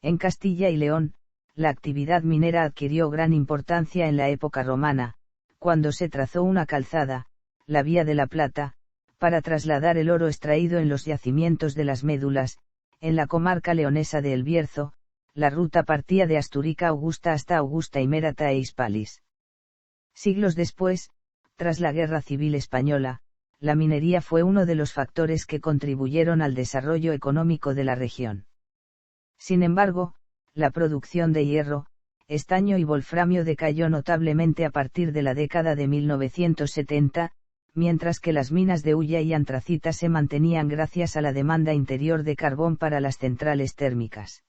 Speaker 1: En Castilla y León, la actividad minera adquirió gran importancia en la época romana, cuando se trazó una calzada, la Vía de la Plata, para trasladar el oro extraído en los yacimientos de las Médulas, en la comarca leonesa de El Bierzo. La ruta partía de Asturica Augusta hasta Augusta Imérata e Hispalis. Siglos después, tras la Guerra Civil Española, la minería fue uno de los factores que contribuyeron al desarrollo económico de la región. Sin embargo, la producción de hierro, estaño y wolframio decayó notablemente a partir de la década de 1970, mientras que las minas de hulla y antracita se mantenían gracias a la demanda interior de carbón para las centrales térmicas.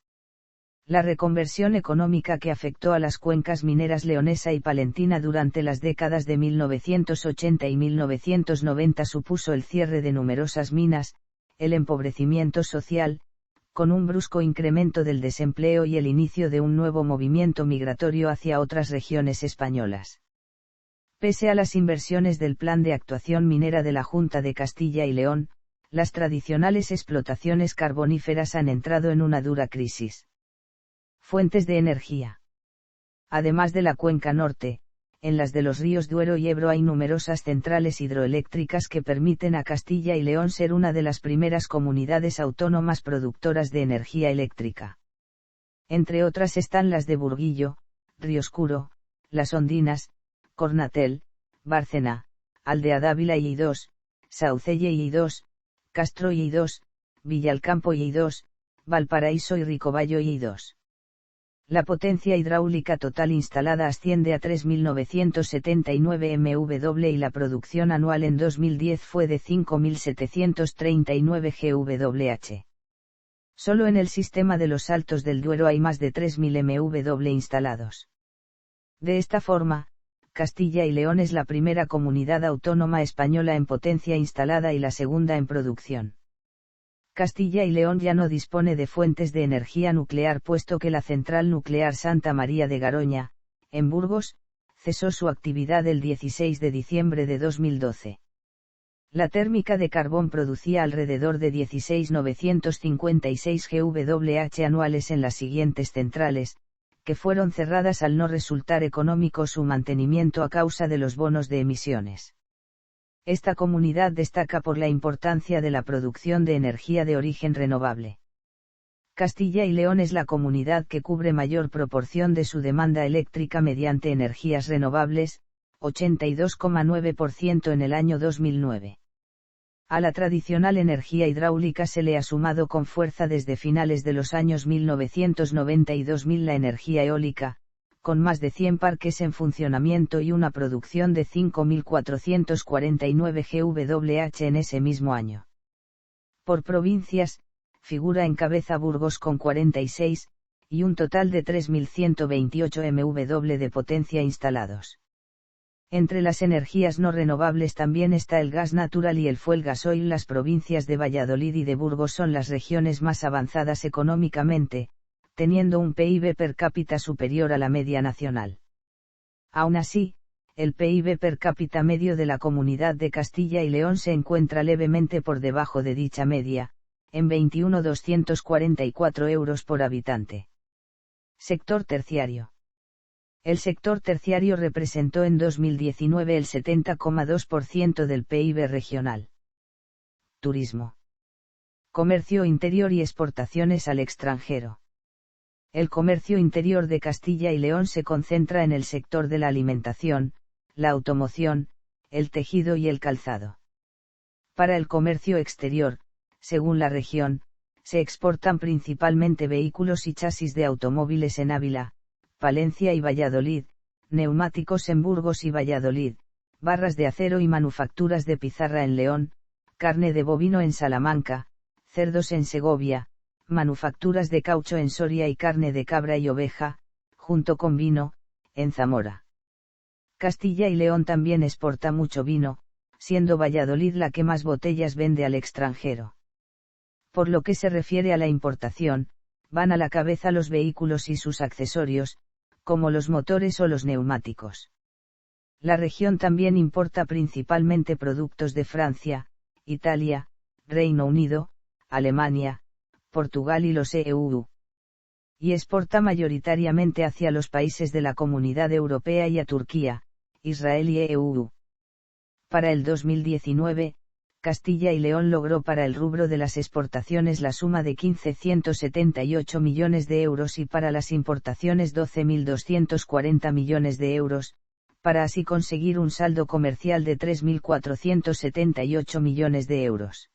Speaker 1: La reconversión económica que afectó a las cuencas mineras leonesa y palentina durante las décadas de 1980 y 1990 supuso el cierre de numerosas minas, el empobrecimiento social, con un brusco incremento del desempleo y el inicio de un nuevo movimiento migratorio hacia otras regiones españolas. Pese a las inversiones del Plan de Actuación Minera de la Junta de Castilla y León, las tradicionales explotaciones carboníferas han entrado en una dura crisis. Fuentes de energía. Además de la cuenca norte, en las de los ríos Duero y Ebro hay numerosas centrales hidroeléctricas que permiten a Castilla y León ser una de las primeras comunidades autónomas productoras de energía eléctrica. Entre otras están las de Burguillo, Rioscuro, Las Ondinas, Cornatel, Bárcena, Aldea Dávila y Idos, Saucelle y Idos, Castro y Idos, Villalcampo y Idos, Valparaíso y Ricoballo y Idos. La potencia hidráulica total instalada asciende a 3.979 MW y la producción anual en 2010 fue de 5.739 GWh. Solo en el sistema de los Altos del Duero hay más de 3.000 MW instalados. De esta forma, Castilla y León es la primera comunidad autónoma española en potencia instalada y la segunda en producción. Castilla y León ya no dispone de fuentes de energía nuclear puesto que la central nuclear Santa María de Garoña, en Burgos, cesó su actividad el 16 de diciembre de 2012. La térmica de carbón producía alrededor de 16.956 GWh anuales en las siguientes centrales, que fueron cerradas al no resultar económico su mantenimiento a causa de los bonos de emisiones. Esta comunidad destaca por la importancia de la producción de energía de origen renovable. Castilla y León es la comunidad que cubre mayor proporción de su demanda eléctrica mediante energías renovables, 82,9% en el año 2009. A la tradicional energía hidráulica se le ha sumado con fuerza desde finales de los años 1990 y 2000 la energía eólica, con más de 100 parques en funcionamiento y una producción de 5.449 GWh en ese mismo año. Por provincias, figura en cabeza Burgos con 46, y un total de 3.128 MW de potencia instalados. Entre las energías no renovables también está el gas natural y el fuel gasoil. Las provincias de Valladolid y de Burgos son las regiones más avanzadas económicamente, teniendo un PIB per cápita superior a la media nacional. Aún así, el PIB per cápita medio de la Comunidad de Castilla y León se encuentra levemente por debajo de dicha media, en 21.244 euros por habitante. Sector terciario. El sector terciario representó en 2019 el 70,2% del PIB regional. Turismo. Comercio interior y exportaciones al extranjero. El comercio interior de Castilla y León se concentra en el sector de la alimentación, la automoción, el tejido y el calzado. Para el comercio exterior, según la región, se exportan principalmente vehículos y chasis de automóviles en Ávila, Palencia y Valladolid, neumáticos en Burgos y Valladolid, barras de acero y manufacturas de pizarra en León, carne de bovino en Salamanca, cerdos en Segovia, manufacturas de caucho en Soria y carne de cabra y oveja, junto con vino, en Zamora. Castilla y León también exporta mucho vino, siendo Valladolid la que más botellas vende al extranjero. Por lo que se refiere a la importación, van a la cabeza los vehículos y sus accesorios, como los motores o los neumáticos. La región también importa principalmente productos de Francia, Italia, Reino Unido, Alemania, Portugal y los EU. Y exporta mayoritariamente hacia los países de la Comunidad Europea y a Turquía, Israel y EU. Para el 2019, Castilla y León logró para el rubro de las exportaciones la suma de 15.178 millones de euros y para las importaciones 12.240 millones de euros, para así conseguir un saldo comercial de 3.478 millones de euros.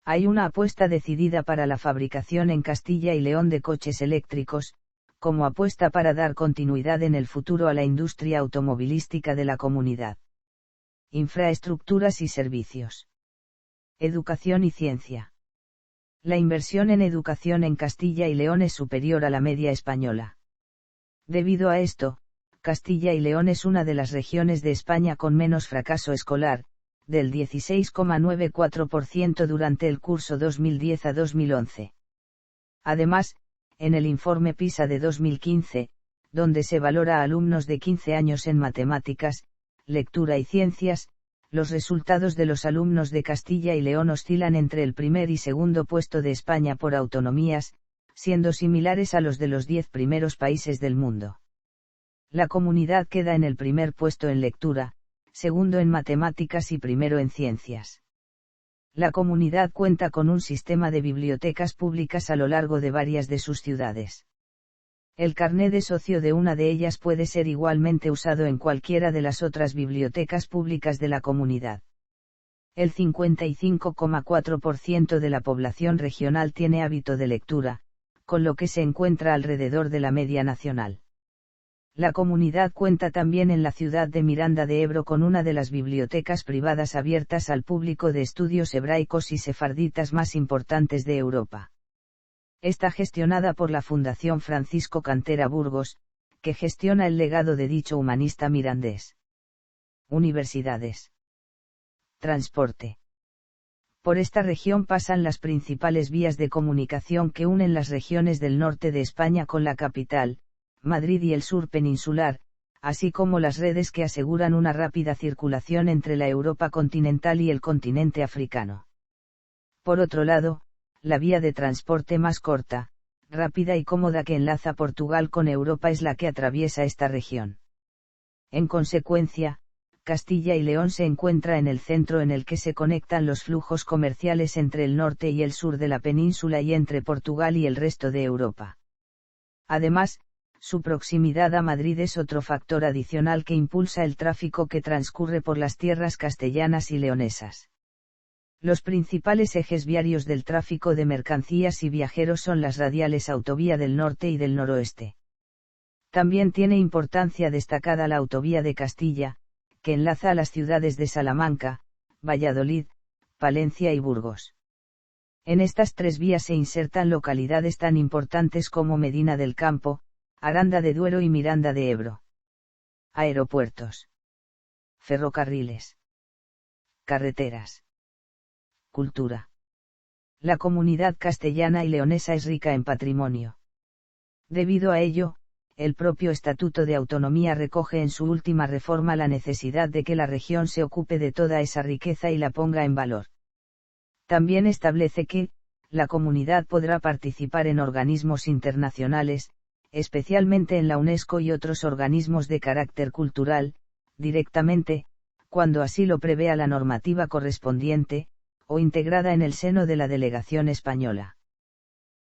Speaker 1: Hay una apuesta decidida para la fabricación en Castilla y León de coches eléctricos, como apuesta para dar continuidad en el futuro a la industria automovilística de la comunidad. Infraestructuras y servicios. Educación y ciencia. La inversión en educación en Castilla y León es superior a la media española. Debido a esto, Castilla y León es una de las regiones de España con menos fracaso escolar, del 16,94% durante el curso 2010 a 2011. Además, en el informe PISA de 2015, donde se valora a alumnos de 15 años en matemáticas, lectura y ciencias, los resultados de los alumnos de Castilla y León oscilan entre el primer y segundo puesto de España por autonomías, siendo similares a los de los 10 primeros países del mundo. La comunidad queda en el primer puesto en lectura, segundo en matemáticas y primero en ciencias. La comunidad cuenta con un sistema de bibliotecas públicas a lo largo de varias de sus ciudades. El carné de socio de una de ellas puede ser igualmente usado en cualquiera de las otras bibliotecas públicas de la comunidad. El 55,4% de la población regional tiene hábito de lectura, con lo que se encuentra alrededor de la media nacional. La comunidad cuenta también en la ciudad de Miranda de Ebro con una de las bibliotecas privadas abiertas al público de estudios hebraicos y sefarditas más importantes de Europa. Está gestionada por la Fundación Francisco Cantera Burgos, que gestiona el legado de dicho humanista mirandés. Universidades. Transporte. Por esta región pasan las principales vías de comunicación que unen las regiones del norte de España con la capital, Madrid, y el sur peninsular, así como las redes que aseguran una rápida circulación entre la Europa continental y el continente africano. Por otro lado, la vía de transporte más corta, rápida y cómoda que enlaza Portugal con Europa es la que atraviesa esta región. En consecuencia, Castilla y León se encuentra en el centro en el que se conectan los flujos comerciales entre el norte y el sur de la península y entre Portugal y el resto de Europa. Además, su proximidad a Madrid es otro factor adicional que impulsa el tráfico que transcurre por las tierras castellanas y leonesas. Los principales ejes viarios del tráfico de mercancías y viajeros son las radiales Autovía del Norte y del Noroeste. También tiene importancia destacada la Autovía de Castilla, que enlaza a las ciudades de Salamanca, Valladolid, Palencia y Burgos. En estas tres vías se insertan localidades tan importantes como Medina del Campo, Aranda de Duero y Miranda de Ebro. Aeropuertos. Ferrocarriles. Carreteras. Cultura. La comunidad castellana y leonesa es rica en patrimonio. Debido a ello, el propio Estatuto de Autonomía recoge en su última reforma la necesidad de que la región se ocupe de toda esa riqueza y la ponga en valor. También establece que, la comunidad podrá participar en organismos internacionales, especialmente en la UNESCO y otros organismos de carácter cultural, directamente, cuando así lo prevea la normativa correspondiente, o integrada en el seno de la delegación española.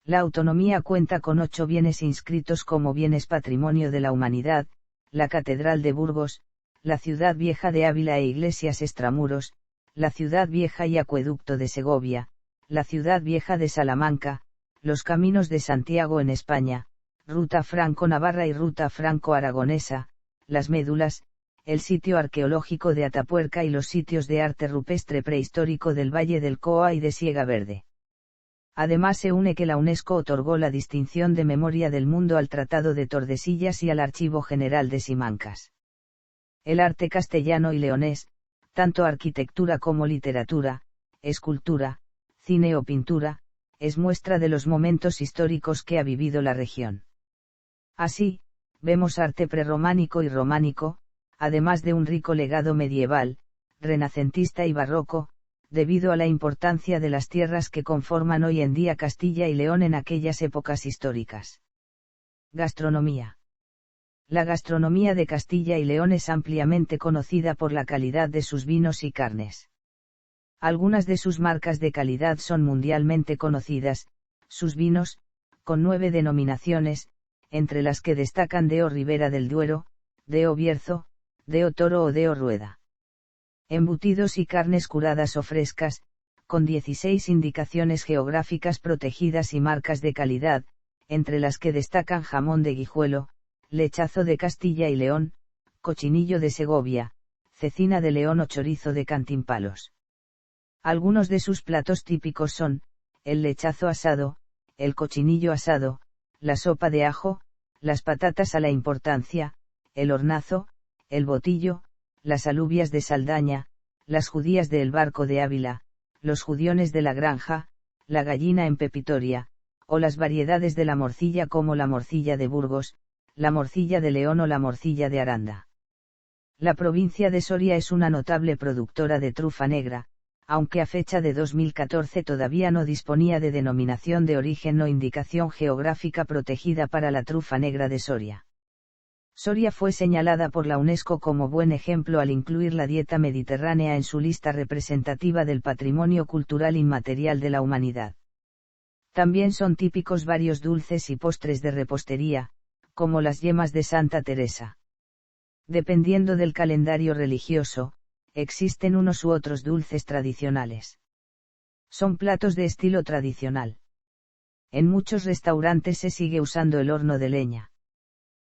Speaker 1: La autonomía cuenta con 8 bienes inscritos como bienes patrimonio de la humanidad: la Catedral de Burgos, la Ciudad Vieja de Ávila e Iglesias Extramuros, la Ciudad Vieja y Acueducto de Segovia, la Ciudad Vieja de Salamanca, los Caminos de Santiago en España, Ruta Franco-Navarra y Ruta Franco-Aragonesa, las Médulas, el sitio arqueológico de Atapuerca y los sitios de arte rupestre prehistórico del Valle del Coa y de Siega Verde. Además se une que la UNESCO otorgó la distinción de Memoria del Mundo al Tratado de Tordesillas y al Archivo General de Simancas. El arte castellano y leonés, tanto arquitectura como literatura, escultura, cine o pintura, es muestra de los momentos históricos que ha vivido la región. Así, vemos arte prerrománico y románico, además de un rico legado medieval, renacentista y barroco, debido a la importancia de las tierras que conforman hoy en día Castilla y León en aquellas épocas históricas. Gastronomía. La gastronomía de Castilla y León es ampliamente conocida por la calidad de sus vinos y carnes. Algunas de sus marcas de calidad son mundialmente conocidas: sus vinos, con 9 denominaciones, entre las que destacan DO Ribera del Duero, DO Bierzo, DO Toro o DO Rueda. Embutidos y carnes curadas o frescas, con 16 indicaciones geográficas protegidas y marcas de calidad, entre las que destacan jamón de Guijuelo, lechazo de Castilla y León, cochinillo de Segovia, cecina de León o chorizo de Cantimpalos. Algunos de sus platos típicos son: el lechazo asado, el cochinillo asado, la sopa de ajo, las patatas a la importancia, el hornazo, el botillo, las alubias de Saldaña, las judías de El Barco de Ávila, los judiones de la Granja, la gallina en pepitoria, o las variedades de la morcilla como la morcilla de Burgos, la morcilla de León o la morcilla de Aranda. La provincia de Soria es una notable productora de trufa negra, aunque a fecha de 2014 todavía no disponía de denominación de origen o indicación geográfica protegida para la trufa negra de Soria. Soria fue señalada por la UNESCO como buen ejemplo al incluir la dieta mediterránea en su lista representativa del patrimonio cultural inmaterial de la humanidad. También son típicos varios dulces y postres de repostería, como las yemas de Santa Teresa. Dependiendo del calendario religioso, existen unos u otros dulces tradicionales. Son platos de estilo tradicional. En muchos restaurantes se sigue usando el horno de leña.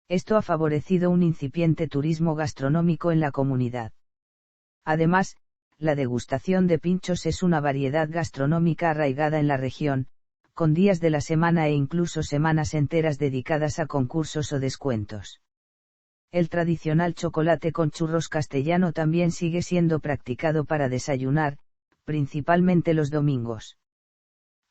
Speaker 1: Esto ha favorecido un incipiente turismo gastronómico en la comunidad. Además, la degustación de pinchos es una variedad gastronómica arraigada en la región, con días de la semana e incluso semanas enteras dedicadas a concursos o descuentos. El tradicional chocolate con churros castellano también sigue siendo practicado para desayunar, principalmente los domingos.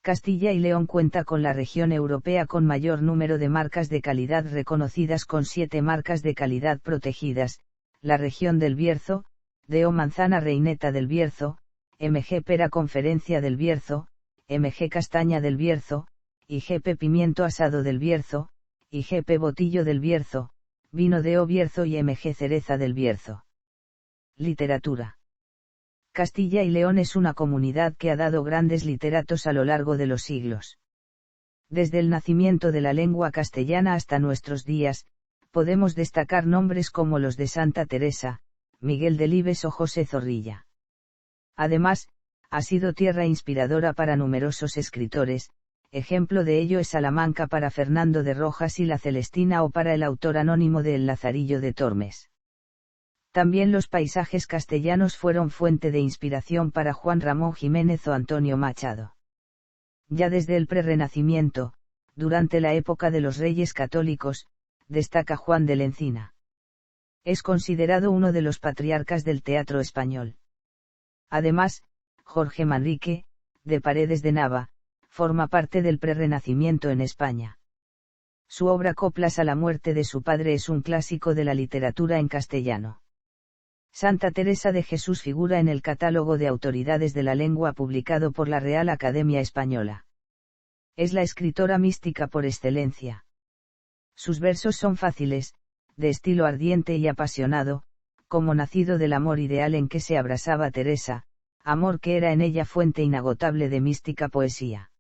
Speaker 1: Castilla y León cuenta con la región europea con mayor número de marcas de calidad reconocidas, con 7 marcas de calidad protegidas: la región del Bierzo, D.O. Manzana Reineta del Bierzo, MG Pera Conferencia del Bierzo, MG Castaña del Bierzo, IGP Pimiento Asado del Bierzo, IGP Botillo del Bierzo, Vino D.O. Bierzo y MG Cereza del Bierzo. Literatura. Castilla y León es una comunidad que ha dado grandes literatos a lo largo de los siglos. Desde el nacimiento de la lengua castellana hasta nuestros días, podemos destacar nombres como los de Santa Teresa, Miguel Delibes o José Zorrilla. Además, ha sido tierra inspiradora para numerosos escritores. Ejemplo de ello es Salamanca para Fernando de Rojas y La Celestina, o para el autor anónimo de El Lazarillo de Tormes. También los paisajes castellanos fueron fuente de inspiración para Juan Ramón Jiménez o Antonio Machado. Ya desde el Prerrenacimiento, durante la época de los Reyes Católicos, destaca Juan de la Encina. Es considerado uno de los patriarcas del teatro español. Además, Jorge Manrique, de Paredes de Nava, forma parte del Prerrenacimiento en España. Su obra Coplas a la muerte de su padre es un clásico de la literatura en castellano. Santa Teresa de Jesús figura en el Catálogo de Autoridades de la Lengua publicado por la Real Academia Española. Es la escritora mística por excelencia. Sus versos son fáciles, de estilo ardiente y apasionado, como nacido del amor ideal en que se abrasaba Teresa, amor que era en ella fuente inagotable de mística poesía.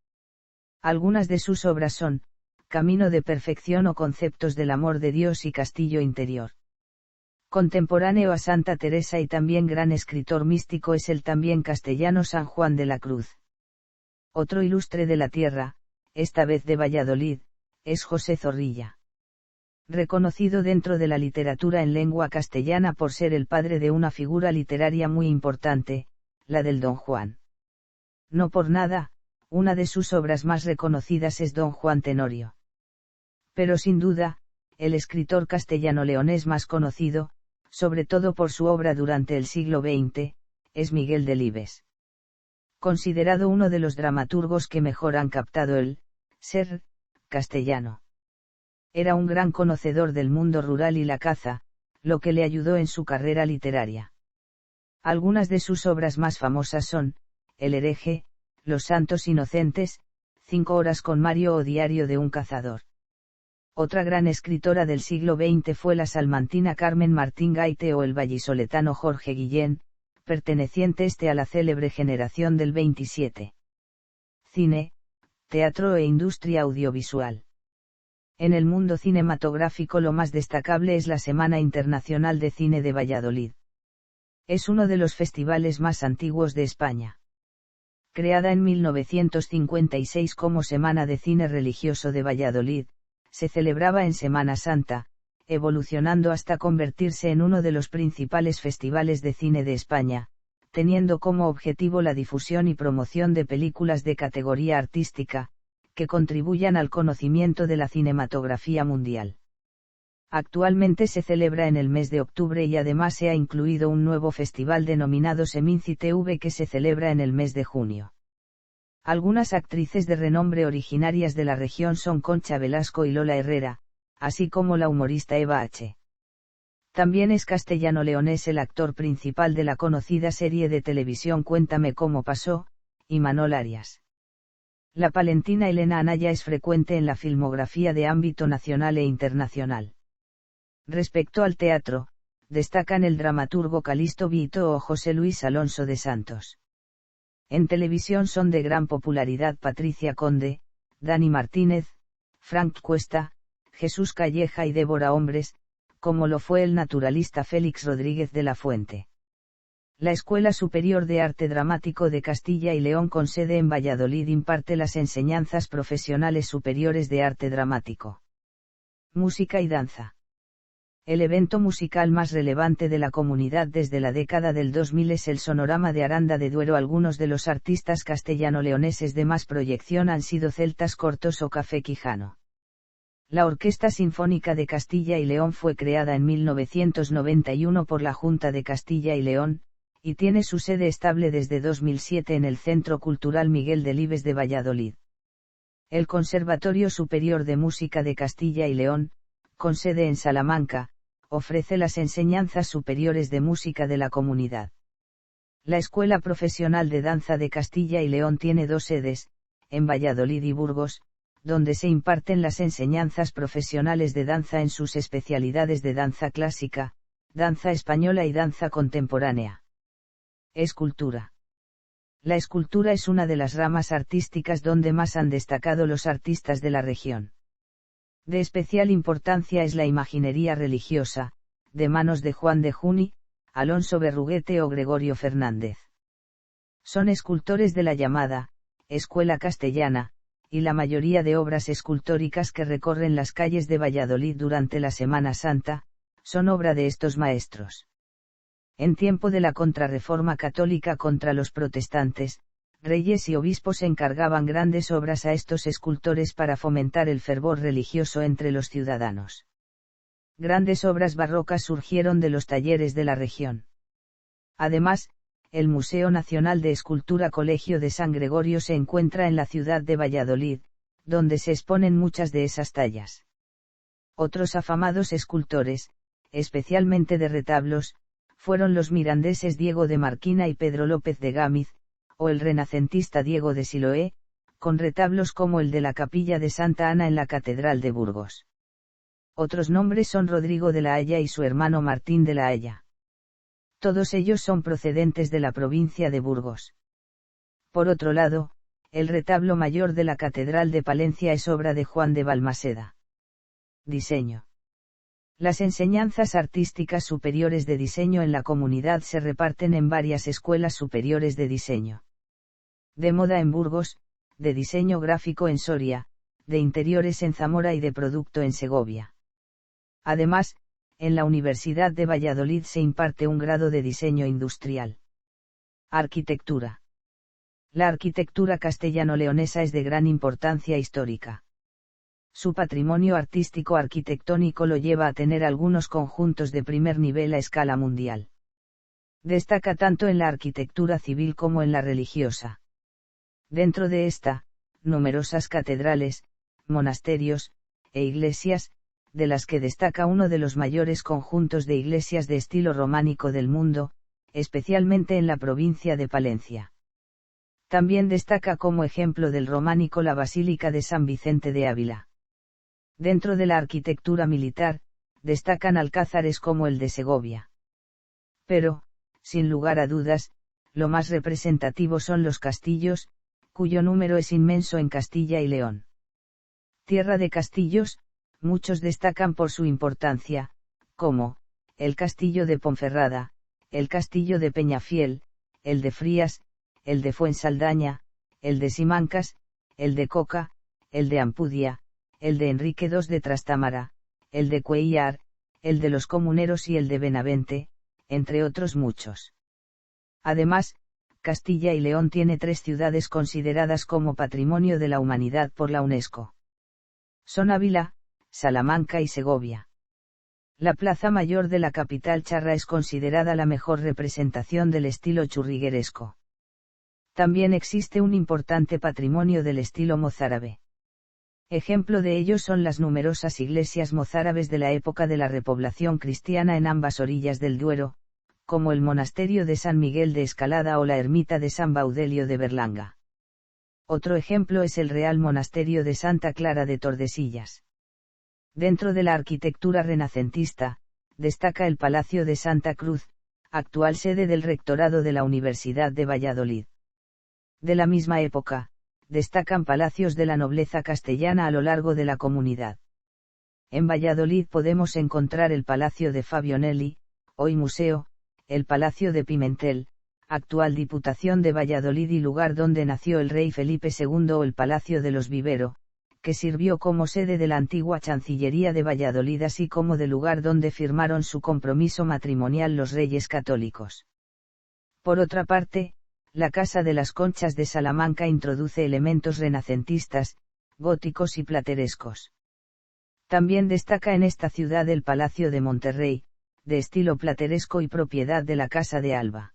Speaker 1: Algunas de sus obras son Camino de Perfección o Conceptos del Amor de Dios y Castillo Interior. Contemporáneo a Santa Teresa y también gran escritor místico es el también castellano San Juan de la Cruz. Otro ilustre de la tierra, esta vez de Valladolid, es José Zorrilla. Reconocido dentro de la literatura en lengua castellana por ser el padre de una figura literaria muy importante, la del Don Juan. No por nada, una de sus obras más reconocidas es Don Juan Tenorio. Pero sin duda, el escritor castellano-leonés más conocido, sobre todo por su obra durante el siglo XX, es Miguel Delibes. Considerado uno de los dramaturgos que mejor han captado el ser castellano. Era un gran conocedor del mundo rural y la caza, lo que le ayudó en su carrera literaria. Algunas de sus obras más famosas son El hereje, Los santos inocentes, 5 horas con Mario o Diario de un cazador. Otra gran escritora del siglo XX fue la salmantina Carmen Martín Gaite o el vallisoletano Jorge Guillén, perteneciente a la célebre generación del 27. Cine, teatro e industria audiovisual. En el mundo cinematográfico lo más destacable es la Semana Internacional de Cine de Valladolid. Es uno de los festivales más antiguos de España. Creada en 1956 como Semana de Cine Religioso de Valladolid, se celebraba en Semana Santa, evolucionando hasta convertirse en uno de los principales festivales de cine de España, teniendo como objetivo la difusión y promoción de películas de categoría artística, que contribuyan al conocimiento de la cinematografía mundial. Actualmente se celebra en el mes de octubre y además se ha incluido un nuevo festival denominado Seminci TV que se celebra en el mes de junio. Algunas actrices de renombre originarias de la región son Concha Velasco y Lola Herrera, así como la humorista Eva H. También es castellano-leonés el actor principal de la conocida serie de televisión Cuéntame cómo pasó, Imanol Arias. La palentina Elena Anaya es frecuente en la filmografía de ámbito nacional e internacional. Respecto al teatro, destacan el dramaturgo Calixto Vito o José Luis Alonso de Santos. En televisión son de gran popularidad Patricia Conde, Dani Martínez, Frank Cuesta, Jesús Calleja y Débora Hombres, como lo fue el naturalista Félix Rodríguez de la Fuente. La Escuela Superior de Arte Dramático de Castilla y León con sede en Valladolid imparte las enseñanzas profesionales superiores de arte dramático. Música y danza. El evento musical más relevante de la comunidad desde la década del 2000 es el Sonorama de Aranda de Duero. Algunos de los artistas castellano-leoneses de más proyección han sido Celtas Cortos o Café Quijano. La Orquesta Sinfónica de Castilla y León fue creada en 1991 por la Junta de Castilla y León, y tiene su sede estable desde 2007 en el Centro Cultural Miguel Delibes de Valladolid. El Conservatorio Superior de Música de Castilla y León, con sede en Salamanca, ofrece las enseñanzas superiores de música de la comunidad. La Escuela Profesional de Danza de Castilla y León tiene dos sedes, en Valladolid y Burgos, donde se imparten las enseñanzas profesionales de danza en sus especialidades de danza clásica, danza española y danza contemporánea. Escultura. La escultura es una de las ramas artísticas donde más han destacado los artistas de la región. De especial importancia es la imaginería religiosa, de manos de Juan de Juni, Alonso Berruguete o Gregorio Fernández. Son escultores de la llamada Escuela Castellana, y la mayoría de obras escultóricas que recorren las calles de Valladolid durante la Semana Santa, son obra de estos maestros. En tiempo de la Contrarreforma católica contra los protestantes, reyes y obispos encargaban grandes obras a estos escultores para fomentar el fervor religioso entre los ciudadanos. Grandes obras barrocas surgieron de los talleres de la región. Además, el Museo Nacional de Escultura Colegio de San Gregorio se encuentra en la ciudad de Valladolid, donde se exponen muchas de esas tallas. Otros afamados escultores, especialmente de retablos, fueron los mirandeses Diego de Marquina y Pedro López de Gámiz, o el renacentista Diego de Siloé, con retablos como el de la Capilla de Santa Ana en la Catedral de Burgos. Otros nombres son Rodrigo de la Haya y su hermano Martín de la Haya. Todos ellos son procedentes de la provincia de Burgos. Por otro lado, el retablo mayor de la Catedral de Palencia es obra de Juan de Balmaseda. Diseño. Las enseñanzas artísticas superiores de diseño en la comunidad se reparten en varias escuelas superiores de diseño. De moda en Burgos, de diseño gráfico en Soria, de interiores en Zamora y de producto en Segovia. Además, en la Universidad de Valladolid se imparte un grado de diseño industrial. Arquitectura. La arquitectura castellano-leonesa es de gran importancia histórica. Su patrimonio artístico arquitectónico lo lleva a tener algunos conjuntos de primer nivel a escala mundial. Destaca tanto en la arquitectura civil como en la religiosa. Dentro de esta, numerosas catedrales, monasterios, e iglesias, de las que destaca uno de los mayores conjuntos de iglesias de estilo románico del mundo, especialmente en la provincia de Palencia. También destaca como ejemplo del románico la Basílica de San Vicente de Ávila. Dentro de la arquitectura militar, destacan alcázares como el de Segovia. Pero, sin lugar a dudas, lo más representativo son los castillos, cuyo número es inmenso en Castilla y León. Tierra de castillos, muchos destacan por su importancia, como, el Castillo de Ponferrada, el Castillo de Peñafiel, el de Frías, el de Fuensaldaña, el de Simancas, el de Coca, el de Ampudia, el de Enrique II de Trastámara, el de Cuéllar, el de los Comuneros y el de Benavente, entre otros muchos. Además, Castilla y León tiene 3 ciudades consideradas como Patrimonio de la Humanidad por la UNESCO. Son Ávila, Salamanca y Segovia. La Plaza Mayor de la capital charra es considerada la mejor representación del estilo churrigueresco. También existe un importante patrimonio del estilo mozárabe. Ejemplo de ello son las numerosas iglesias mozárabes de la época de la repoblación cristiana en ambas orillas del Duero, como el monasterio de San Miguel de Escalada o la ermita de San Baudelio de Berlanga. Otro ejemplo es el Real Monasterio de Santa Clara de Tordesillas. Dentro de la arquitectura renacentista, destaca el Palacio de Santa Cruz, actual sede del rectorado de la Universidad de Valladolid. De la misma época, destacan palacios de la nobleza castellana a lo largo de la comunidad. En Valladolid podemos encontrar el Palacio de Fabio Nelli, hoy museo, el Palacio de Pimentel, actual Diputación de Valladolid y lugar donde nació el rey Felipe II, o el Palacio de los Vivero, que sirvió como sede de la antigua Chancillería de Valladolid, así como de lugar donde firmaron su compromiso matrimonial los reyes católicos. Por otra parte, la Casa de las Conchas de Salamanca introduce elementos renacentistas, góticos y platerescos. También destaca en esta ciudad el Palacio de Monterrey, de estilo plateresco y propiedad de la Casa de Alba.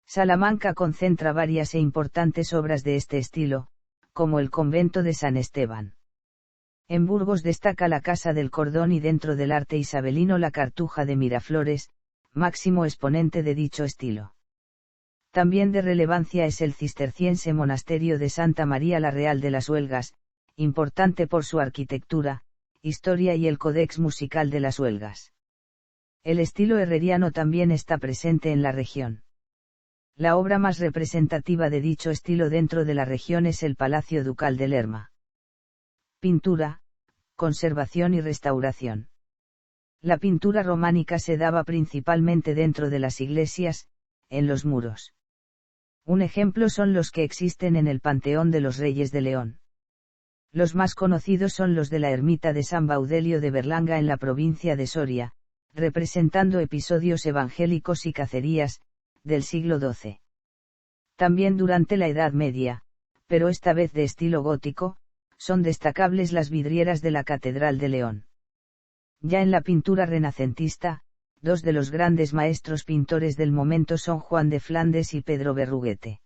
Speaker 1: Salamanca concentra varias e importantes obras de este estilo, como el convento de San Esteban. En Burgos destaca la Casa del Cordón y dentro del arte isabelino la Cartuja de Miraflores, máximo exponente de dicho estilo. También de relevancia es el cisterciense monasterio de Santa María la Real de las Huelgas, importante por su arquitectura, historia y el códex musical de las Huelgas. El estilo herreriano también está presente en la región. La obra más representativa de dicho estilo dentro de la región es el Palacio Ducal de Lerma. Pintura, conservación y restauración. La pintura románica se daba principalmente dentro de las iglesias, en los muros. Un ejemplo son los que existen en el Panteón de los Reyes de León. Los más conocidos son los de la ermita de San Baudelio de Berlanga en la provincia de Soria, representando episodios evangélicos y cacerías, del siglo XII. También durante la Edad Media, pero esta vez de estilo gótico, son destacables las vidrieras de la Catedral de León. Ya en la pintura renacentista, dos de los grandes maestros pintores del momento son Juan de Flandes y Pedro Berruguete.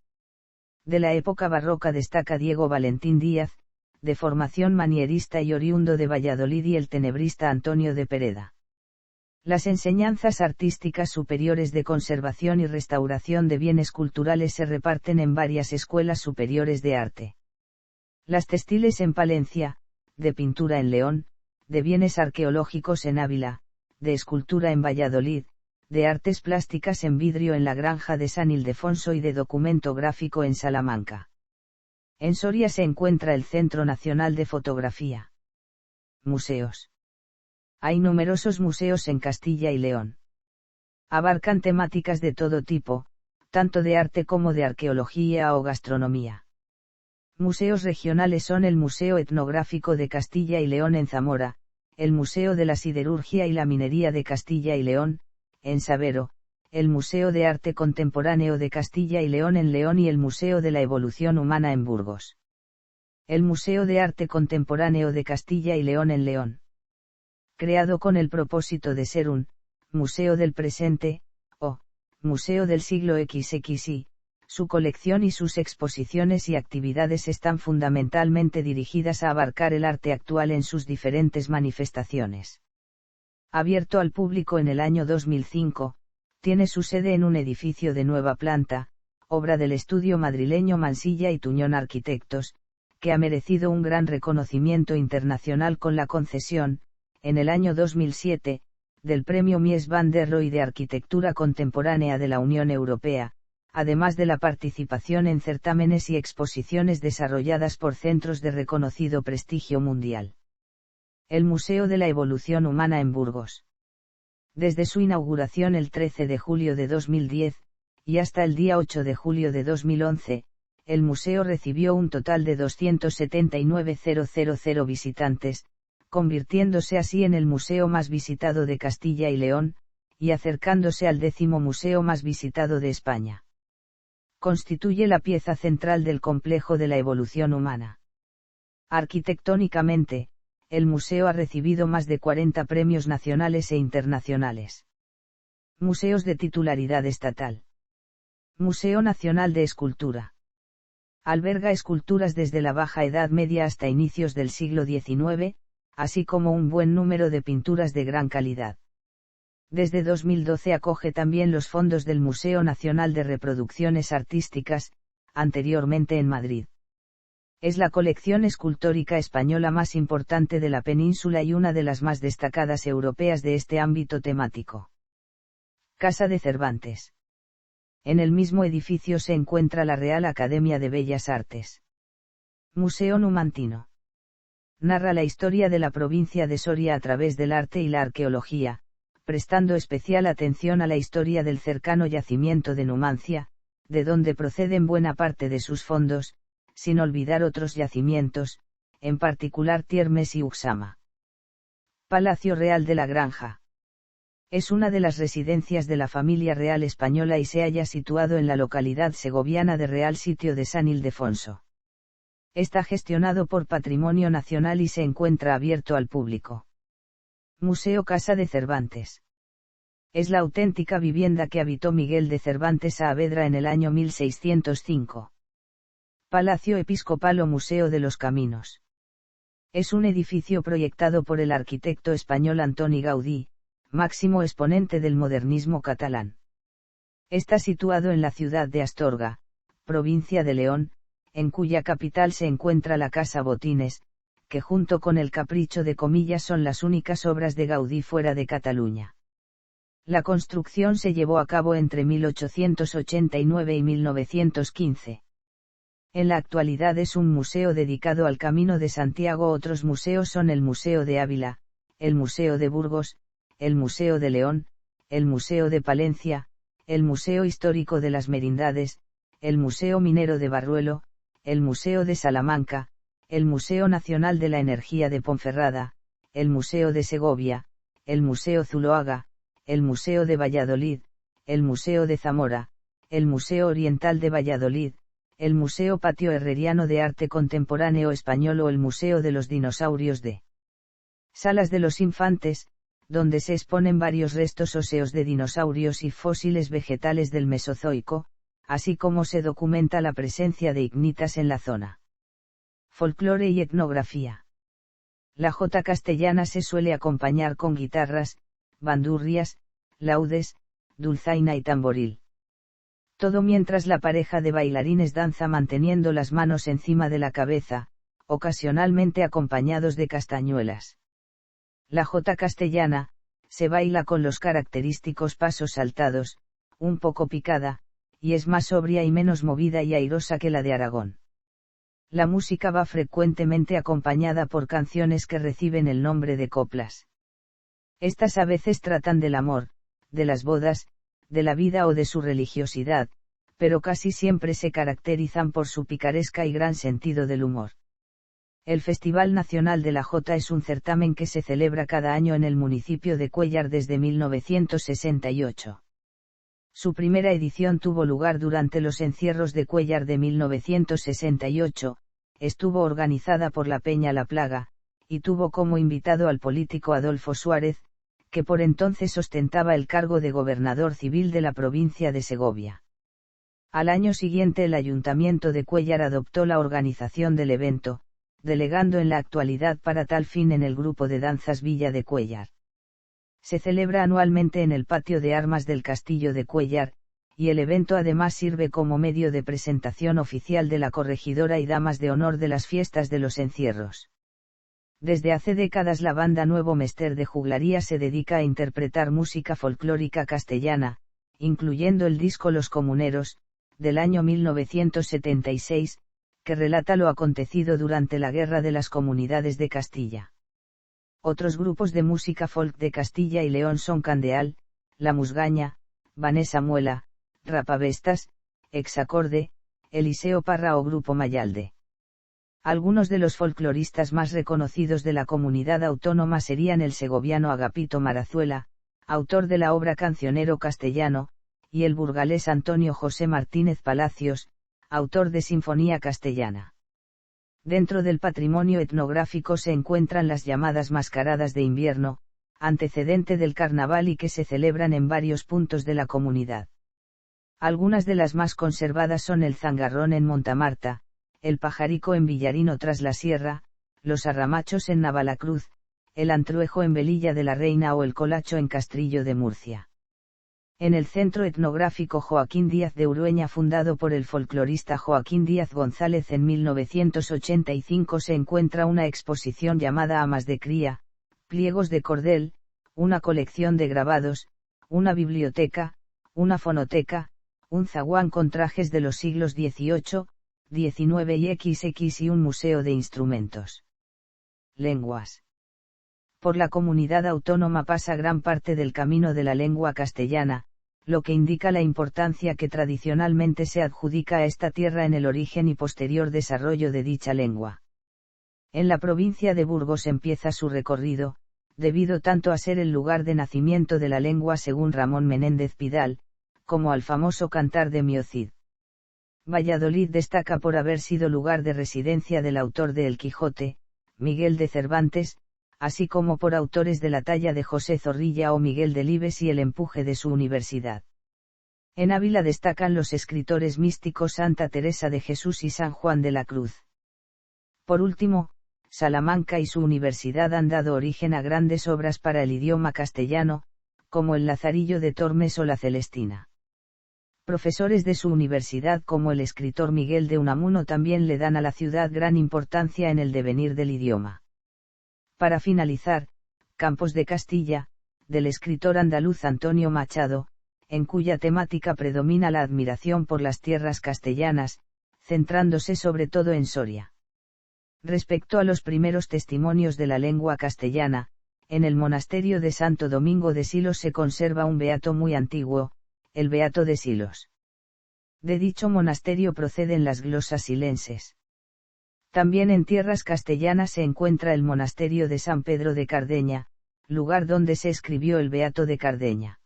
Speaker 1: De la época barroca destaca Diego Valentín Díaz, de formación manierista y oriundo de Valladolid, y el tenebrista Antonio de Pereda. Las enseñanzas artísticas superiores de conservación y restauración de bienes culturales se reparten en varias escuelas superiores de arte. Las textiles en Palencia, de pintura en León, de bienes arqueológicos en Ávila, de escultura en Valladolid, de artes plásticas en vidrio en la Granja de San Ildefonso y de documento gráfico en Salamanca. En Soria se encuentra el Centro Nacional de Fotografía. Museos. Hay numerosos museos en Castilla y León. Abarcan temáticas de todo tipo, tanto de arte como de arqueología o gastronomía. Museos regionales son el Museo Etnográfico de Castilla y León en Zamora, el Museo de la Siderurgia y la Minería de Castilla y León, en Sabero, el Museo de Arte Contemporáneo de Castilla y León en León y el Museo de la Evolución Humana en Burgos. El Museo de Arte Contemporáneo de Castilla y León en León. Creado con el propósito de ser un museo del presente, o museo del siglo XXI, su colección y sus exposiciones y actividades están fundamentalmente dirigidas a abarcar el arte actual en sus diferentes manifestaciones. Abierto al público en el año 2005, tiene su sede en un edificio de nueva planta, obra del estudio madrileño Mansilla y Tuñón Arquitectos, que ha merecido un gran reconocimiento internacional con la concesión, en el año 2007, del Premio Mies van der Rohe de Arquitectura Contemporánea de la Unión Europea, además de la participación en certámenes y exposiciones desarrolladas por centros de reconocido prestigio mundial. El Museo de la Evolución Humana en Burgos. Desde su inauguración el 13 de julio de 2010, y hasta el día 8 de julio de 2011, el museo recibió un total de 279.000 visitantes, convirtiéndose así en el museo más visitado de Castilla y León, y acercándose al 10º museo más visitado de España. Constituye la pieza central del complejo de la evolución humana. Arquitectónicamente, el museo ha recibido más de 40 premios nacionales e internacionales. Museos de titularidad estatal. Museo Nacional de Escultura. Alberga esculturas desde la Baja Edad Media hasta inicios del siglo XIX, así como un buen número de pinturas de gran calidad. Desde 2012 acoge también los fondos del Museo Nacional de Reproducciones Artísticas, anteriormente en Madrid. Es la colección escultórica española más importante de la península y una de las más destacadas europeas de este ámbito temático. Casa de Cervantes. En el mismo edificio se encuentra la Real Academia de Bellas Artes. Museo Numantino. Narra la historia de la provincia de Soria a través del arte y la arqueología, prestando especial atención a la historia del cercano yacimiento de Numancia, de donde proceden buena parte de sus fondos, sin olvidar otros yacimientos, en particular Tiermes y Uxama. Palacio Real de la Granja. Es una de las residencias de la familia real española y se halla situado en la localidad segoviana de Real Sitio de San Ildefonso. Está gestionado por Patrimonio Nacional y se encuentra abierto al público. Museo Casa de Cervantes. Es la auténtica vivienda que habitó Miguel de Cervantes Saavedra en el año 1605. Palacio Episcopal o Museo de los Caminos. Es un edificio proyectado por el arquitecto español Antoni Gaudí, máximo exponente del modernismo catalán. Está situado en la ciudad de Astorga, provincia de León, en cuya capital se encuentra la Casa Botines, que junto con el Capricho de Comillas son las únicas obras de Gaudí fuera de Cataluña. La construcción se llevó a cabo entre 1889 y 1915. En la actualidad es un museo dedicado al Camino de Santiago. Otros museos son el Museo de Ávila, el Museo de Burgos, el Museo de León, el Museo de Palencia, el Museo Histórico de las Merindades, el Museo Minero de Barruelo, el Museo de Salamanca, el Museo Nacional de la Energía de Ponferrada, el Museo de Segovia, el Museo Zuloaga, el Museo de Valladolid, el Museo de Zamora, el Museo Oriental de Valladolid, el Museo Patio Herreriano de Arte Contemporáneo Español o el Museo de los Dinosaurios de Salas de los Infantes, donde se exponen varios restos óseos de dinosaurios y fósiles vegetales del Mesozoico, así como se documenta la presencia de ignitas en la zona. Folclore y etnografía. La jota castellana se suele acompañar con guitarras, bandurrias, laudes, dulzaina y tamboril. Todo mientras la pareja de bailarines danza manteniendo las manos encima de la cabeza, ocasionalmente acompañados de castañuelas. La jota castellana, se baila con los característicos pasos saltados, un poco picada, y es más sobria y menos movida y airosa que la de Aragón. La música va frecuentemente acompañada por canciones que reciben el nombre de coplas. Estas a veces tratan del amor, de las bodas, de la vida o de su religiosidad, pero casi siempre se caracterizan por su picaresca y gran sentido del humor. El Festival Nacional de la Jota es un certamen que se celebra cada año en el municipio de Cuéllar desde 1968. Su primera edición tuvo lugar durante los encierros de Cuéllar de 1968, estuvo organizada por la Peña La Plaga, y tuvo como invitado al político Adolfo Suárez, que por entonces ostentaba el cargo de gobernador civil de la provincia de Segovia. Al año siguiente el Ayuntamiento de Cuéllar adoptó la organización del evento, delegando en la actualidad para tal fin en el grupo de danzas Villa de Cuéllar. Se celebra anualmente en el patio de armas del Castillo de Cuéllar, y el evento además sirve como medio de presentación oficial de la corregidora y damas de honor de las fiestas de los encierros. Desde hace décadas la banda Nuevo Mester de Juglaría se dedica a interpretar música folclórica castellana, incluyendo el disco Los Comuneros, del año 1976, que relata lo acontecido durante la Guerra de las Comunidades de Castilla. Otros grupos de música folk de Castilla y León son Candeal, La Musgaña, Vanessa Muela, Rapavestas, Exacorde, Eliseo Parra o Grupo Mayalde. Algunos de los folcloristas más reconocidos de la comunidad autónoma serían el segoviano Agapito Marazuela, autor de la obra Cancionero Castellano, y el burgalés Antonio José Martínez Palacios, autor de Sinfonía Castellana. Dentro del patrimonio etnográfico se encuentran las llamadas mascaradas de invierno, antecedente del carnaval y que se celebran en varios puntos de la comunidad. Algunas de las más conservadas son el zangarrón en Montamarta, el pajarico en Villarino tras la Sierra, los arramachos en Navalacruz, el antruejo en Velilla de la Reina o el colacho en Castrillo de Murcia. En el Centro Etnográfico Joaquín Díaz de Urueña, fundado por el folclorista Joaquín Díaz González en 1985, se encuentra una exposición llamada Amas de Cría, pliegos de cordel, una colección de grabados, una biblioteca, una fonoteca, un zaguán con trajes de los siglos XVIII, XIX y XX y un museo de instrumentos. Lenguas. Por la comunidad autónoma pasa gran parte del camino de la lengua castellana, lo que indica la importancia que tradicionalmente se adjudica a esta tierra en el origen y posterior desarrollo de dicha lengua. En la provincia de Burgos empieza su recorrido, debido tanto a ser el lugar de nacimiento de la lengua según Ramón Menéndez Pidal, como al famoso Cantar de Miocid. Valladolid destaca por haber sido lugar de residencia del autor de El Quijote, Miguel de Cervantes, así como por autores de la talla de José Zorrilla o Miguel Delibes y el empuje de su universidad. En Ávila destacan los escritores místicos Santa Teresa de Jesús y San Juan de la Cruz. Por último, Salamanca y su universidad han dado origen a grandes obras para el idioma castellano, como el Lazarillo de Tormes o la Celestina. Profesores de su universidad como el escritor Miguel de Unamuno también le dan a la ciudad gran importancia en el devenir del idioma. Para finalizar, Campos de Castilla, del escritor andaluz Antonio Machado, en cuya temática predomina la admiración por las tierras castellanas, centrándose sobre todo en Soria. Respecto a los primeros testimonios de la lengua castellana, en el monasterio de Santo Domingo de Silos se conserva un beato muy antiguo, el Beato de Silos. De dicho monasterio proceden las glosas silenses. También en tierras castellanas se encuentra el monasterio de San Pedro de Cardeña, lugar donde se escribió el Beato de Cardeña.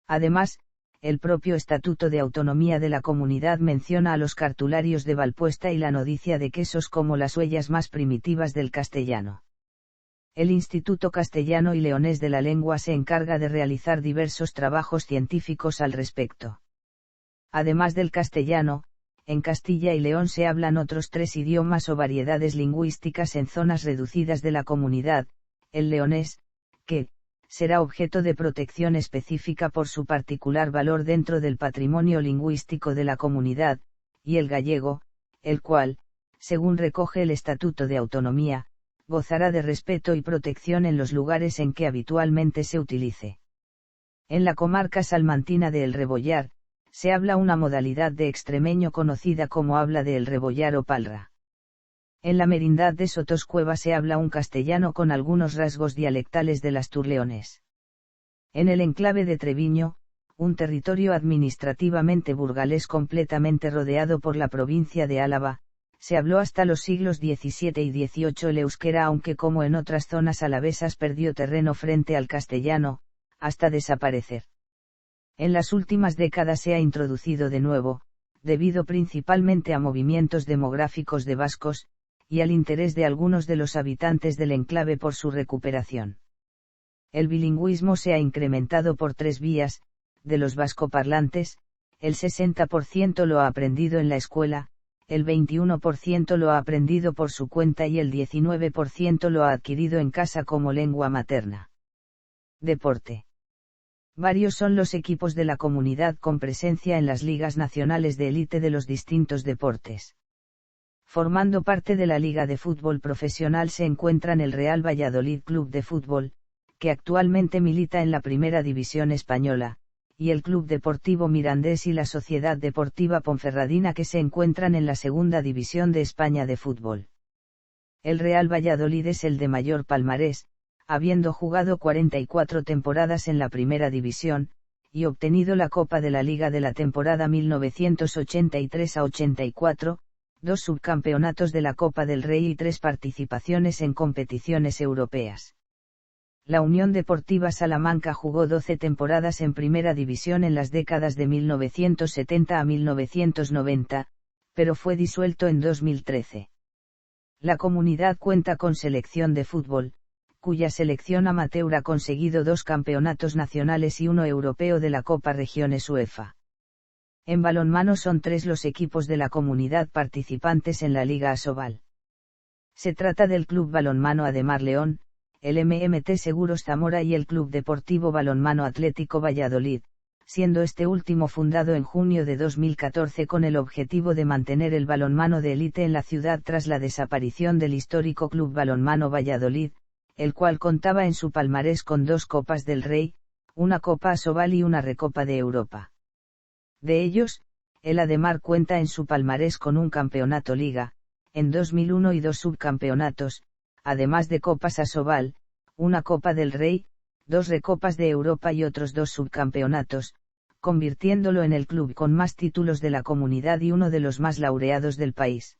Speaker 1: Además, el propio Estatuto de Autonomía de la Comunidad menciona a los cartularios de Valpuesta y la Nodicia de Quesos como las huellas más primitivas del castellano. El Instituto Castellano y Leonés de la Lengua se encarga de realizar diversos trabajos científicos al respecto. Además del castellano, en Castilla y León se hablan otros 3 idiomas o variedades lingüísticas en zonas reducidas de la comunidad, el leonés, que será objeto de protección específica por su particular valor dentro del patrimonio lingüístico de la comunidad, y el gallego, el cual, según recoge el Estatuto de Autonomía, gozará de respeto y protección en los lugares en que habitualmente se utilice. En la comarca salmantina de El Rebollar, se habla una modalidad de extremeño conocida como habla de El Rebollar o Palra. En la merindad de Sotoscueva se habla un castellano con algunos rasgos dialectales del asturleonés. En el enclave de Treviño, un territorio administrativamente burgalés completamente rodeado por la provincia de Álava, se habló hasta los siglos XVII y XVIII el euskera, aunque como en otras zonas alavesas perdió terreno frente al castellano, hasta desaparecer. En las últimas décadas se ha introducido de nuevo, debido principalmente a movimientos demográficos de vascos, y al interés de algunos de los habitantes del enclave por su recuperación. El bilingüismo se ha incrementado por 3 vías: de los vascoparlantes, el 60% lo ha aprendido en la escuela, el 21% lo ha aprendido por su cuenta y el 19% lo ha adquirido en casa como lengua materna. Deporte. Varios son los equipos de la comunidad con presencia en las ligas nacionales de élite de los distintos deportes. Formando parte de la Liga de Fútbol Profesional se encuentran el Real Valladolid Club de Fútbol, que actualmente milita en la Primera División Española, y el Club Deportivo Mirandés y la Sociedad Deportiva Ponferradina, que se encuentran en la Segunda División de España de Fútbol. El Real Valladolid es el de mayor palmarés, habiendo jugado 44 temporadas en la Primera División, y obtenido la Copa de la Liga de la temporada 1983 a 84, 2 subcampeonatos de la Copa del Rey y 3 participaciones en competiciones europeas. La Unión Deportiva Salamanca jugó 12 temporadas en Primera División en las décadas de 1970 a 1990, pero fue disuelto en 2013. La comunidad cuenta con selección de fútbol, cuya selección amateur ha conseguido 2 campeonatos nacionales y 1 europeo de la Copa Regiones UEFA. En balonmano son 3 los equipos de la comunidad participantes en la Liga Asobal. Se trata del Club Balonmano Ademar León, el MMT Seguros Zamora y el Club Deportivo Balonmano Atlético Valladolid, siendo este último fundado en junio de 2014 con el objetivo de mantener el balonmano de élite en la ciudad tras la desaparición del histórico Club Balonmano Valladolid, el cual contaba en su palmarés con 2 Copas del Rey, una Copa Asobal y una Recopa de Europa. De ellos, el Ademar cuenta en su palmarés con un campeonato Liga, en 2001 y 2 subcampeonatos, además de Copas Asobal, una Copa del Rey, 2 Recopas de Europa y otros 2 subcampeonatos, convirtiéndolo en el club con más títulos de la comunidad y uno de los más laureados del país.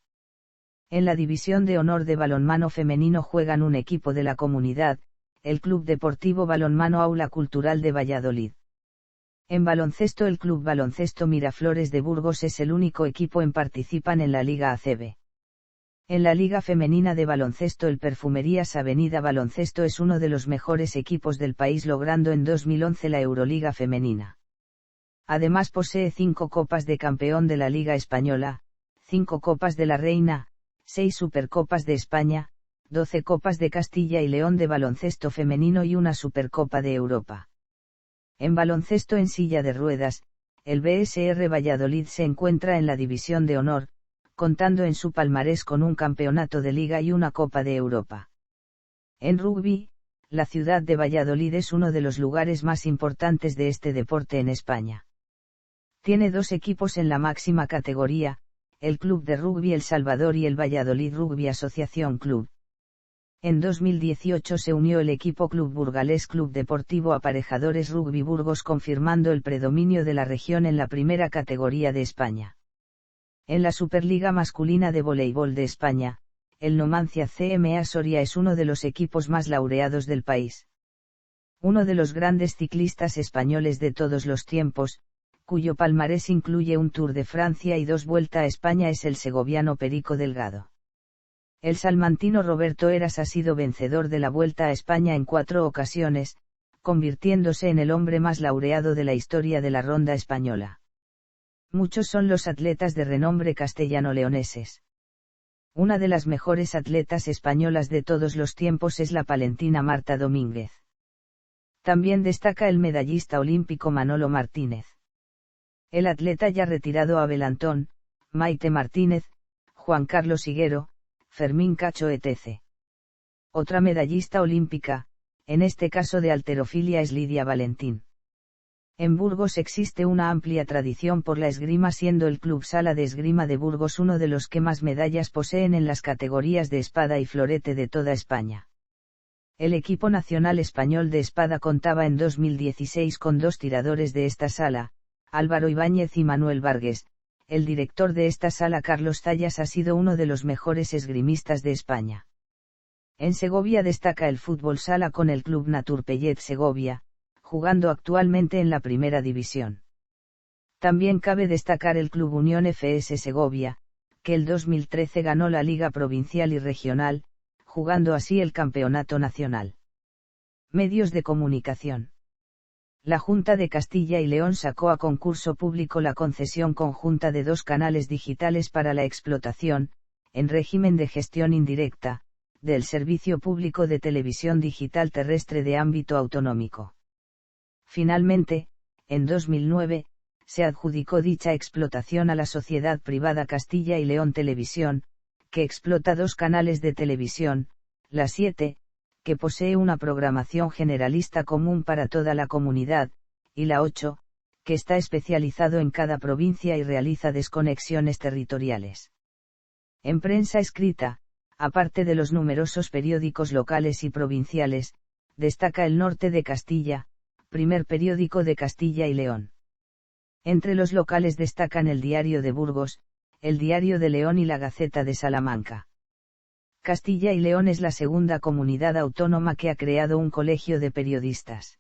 Speaker 1: En la división de honor de balonmano femenino juegan un equipo de la comunidad, el Club Deportivo Balonmano Aula Cultural de Valladolid. En baloncesto, el Club Baloncesto Miraflores de Burgos es el único equipo en participan en la Liga ACB. En la Liga Femenina de Baloncesto, el Perfumerías Avenida Baloncesto es uno de los mejores equipos del país, logrando en 2011 la Euroliga Femenina. Además posee 5 Copas de Campeón de la Liga Española, 5 Copas de la Reina, 6 Supercopas de España, 12 Copas de Castilla y León de baloncesto femenino y una Supercopa de Europa. En baloncesto en silla de ruedas, el BSR Valladolid se encuentra en la División de Honor, contando en su palmarés con un campeonato de Liga y una Copa de Europa. En rugby, la ciudad de Valladolid es uno de los lugares más importantes de este deporte en España. Tiene 2 equipos en la máxima categoría, el Club de Rugby El Salvador y el Valladolid Rugby Asociación Club. En 2018 se unió el equipo Club Burgalés Club Deportivo Aparejadores Rugby Burgos, confirmando el predominio de la región en la primera categoría de España. En la Superliga Masculina de Voleibol de España, el Numancia CMA Soria es uno de los equipos más laureados del país. Uno de los grandes ciclistas españoles de todos los tiempos, cuyo palmarés incluye un Tour de Francia y 2 Vuelta a España, es el segoviano Perico Delgado. El salmantino Roberto Heras ha sido vencedor de la Vuelta a España en 4 ocasiones, convirtiéndose en el hombre más laureado de la historia de la ronda española. Muchos son los atletas de renombre castellano-leoneses. Una de las mejores atletas españolas de todos los tiempos es la palentina Marta Domínguez. También destaca el medallista olímpico Manolo Martínez. El atleta ya retirado Abel Antón, Maite Martínez, Juan Carlos Higuero, Fermín Cacho etc. Otra medallista olímpica, en este caso de halterofilia, es Lidia Valentín. En Burgos existe una amplia tradición por la esgrima, siendo el Club Sala de Esgrima de Burgos uno de los que más medallas poseen en las categorías de espada y florete de toda España. El equipo nacional español de espada contaba en 2016 con 2 tiradores de esta sala, Álvaro Ibáñez y Manuel Vargas. El director de esta sala, Carlos Zayas, ha sido uno de los mejores esgrimistas de España. En Segovia destaca el fútbol sala con el Club Naturpellet Segovia, jugando actualmente en la primera división. También cabe destacar el Club Unión FS Segovia, que el 2013 ganó la Liga Provincial y Regional, jugando así el Campeonato Nacional. Medios de comunicación. La Junta de Castilla y León sacó a concurso público la concesión conjunta de 2 canales digitales para la explotación, en régimen de gestión indirecta, del Servicio Público de Televisión Digital Terrestre de ámbito autonómico. Finalmente, en 2009, se adjudicó dicha explotación a la sociedad privada Castilla y León Televisión, que explota 2 canales de televisión, la 7, que posee una programación generalista común para toda la comunidad, y la 8, que está especializado en cada provincia y realiza desconexiones territoriales. En prensa escrita, aparte de los numerosos periódicos locales y provinciales, destaca El Norte de Castilla, primer periódico de Castilla y León. Entre los locales destacan el Diario de Burgos, el Diario de León y la Gaceta de Salamanca. Castilla y León es la segunda comunidad autónoma que ha creado un colegio de periodistas.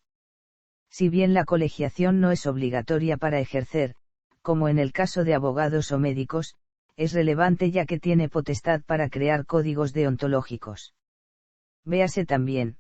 Speaker 1: Si bien la colegiación no es obligatoria para ejercer, como en el caso de abogados o médicos, es relevante ya que tiene potestad para crear códigos deontológicos. Véase también.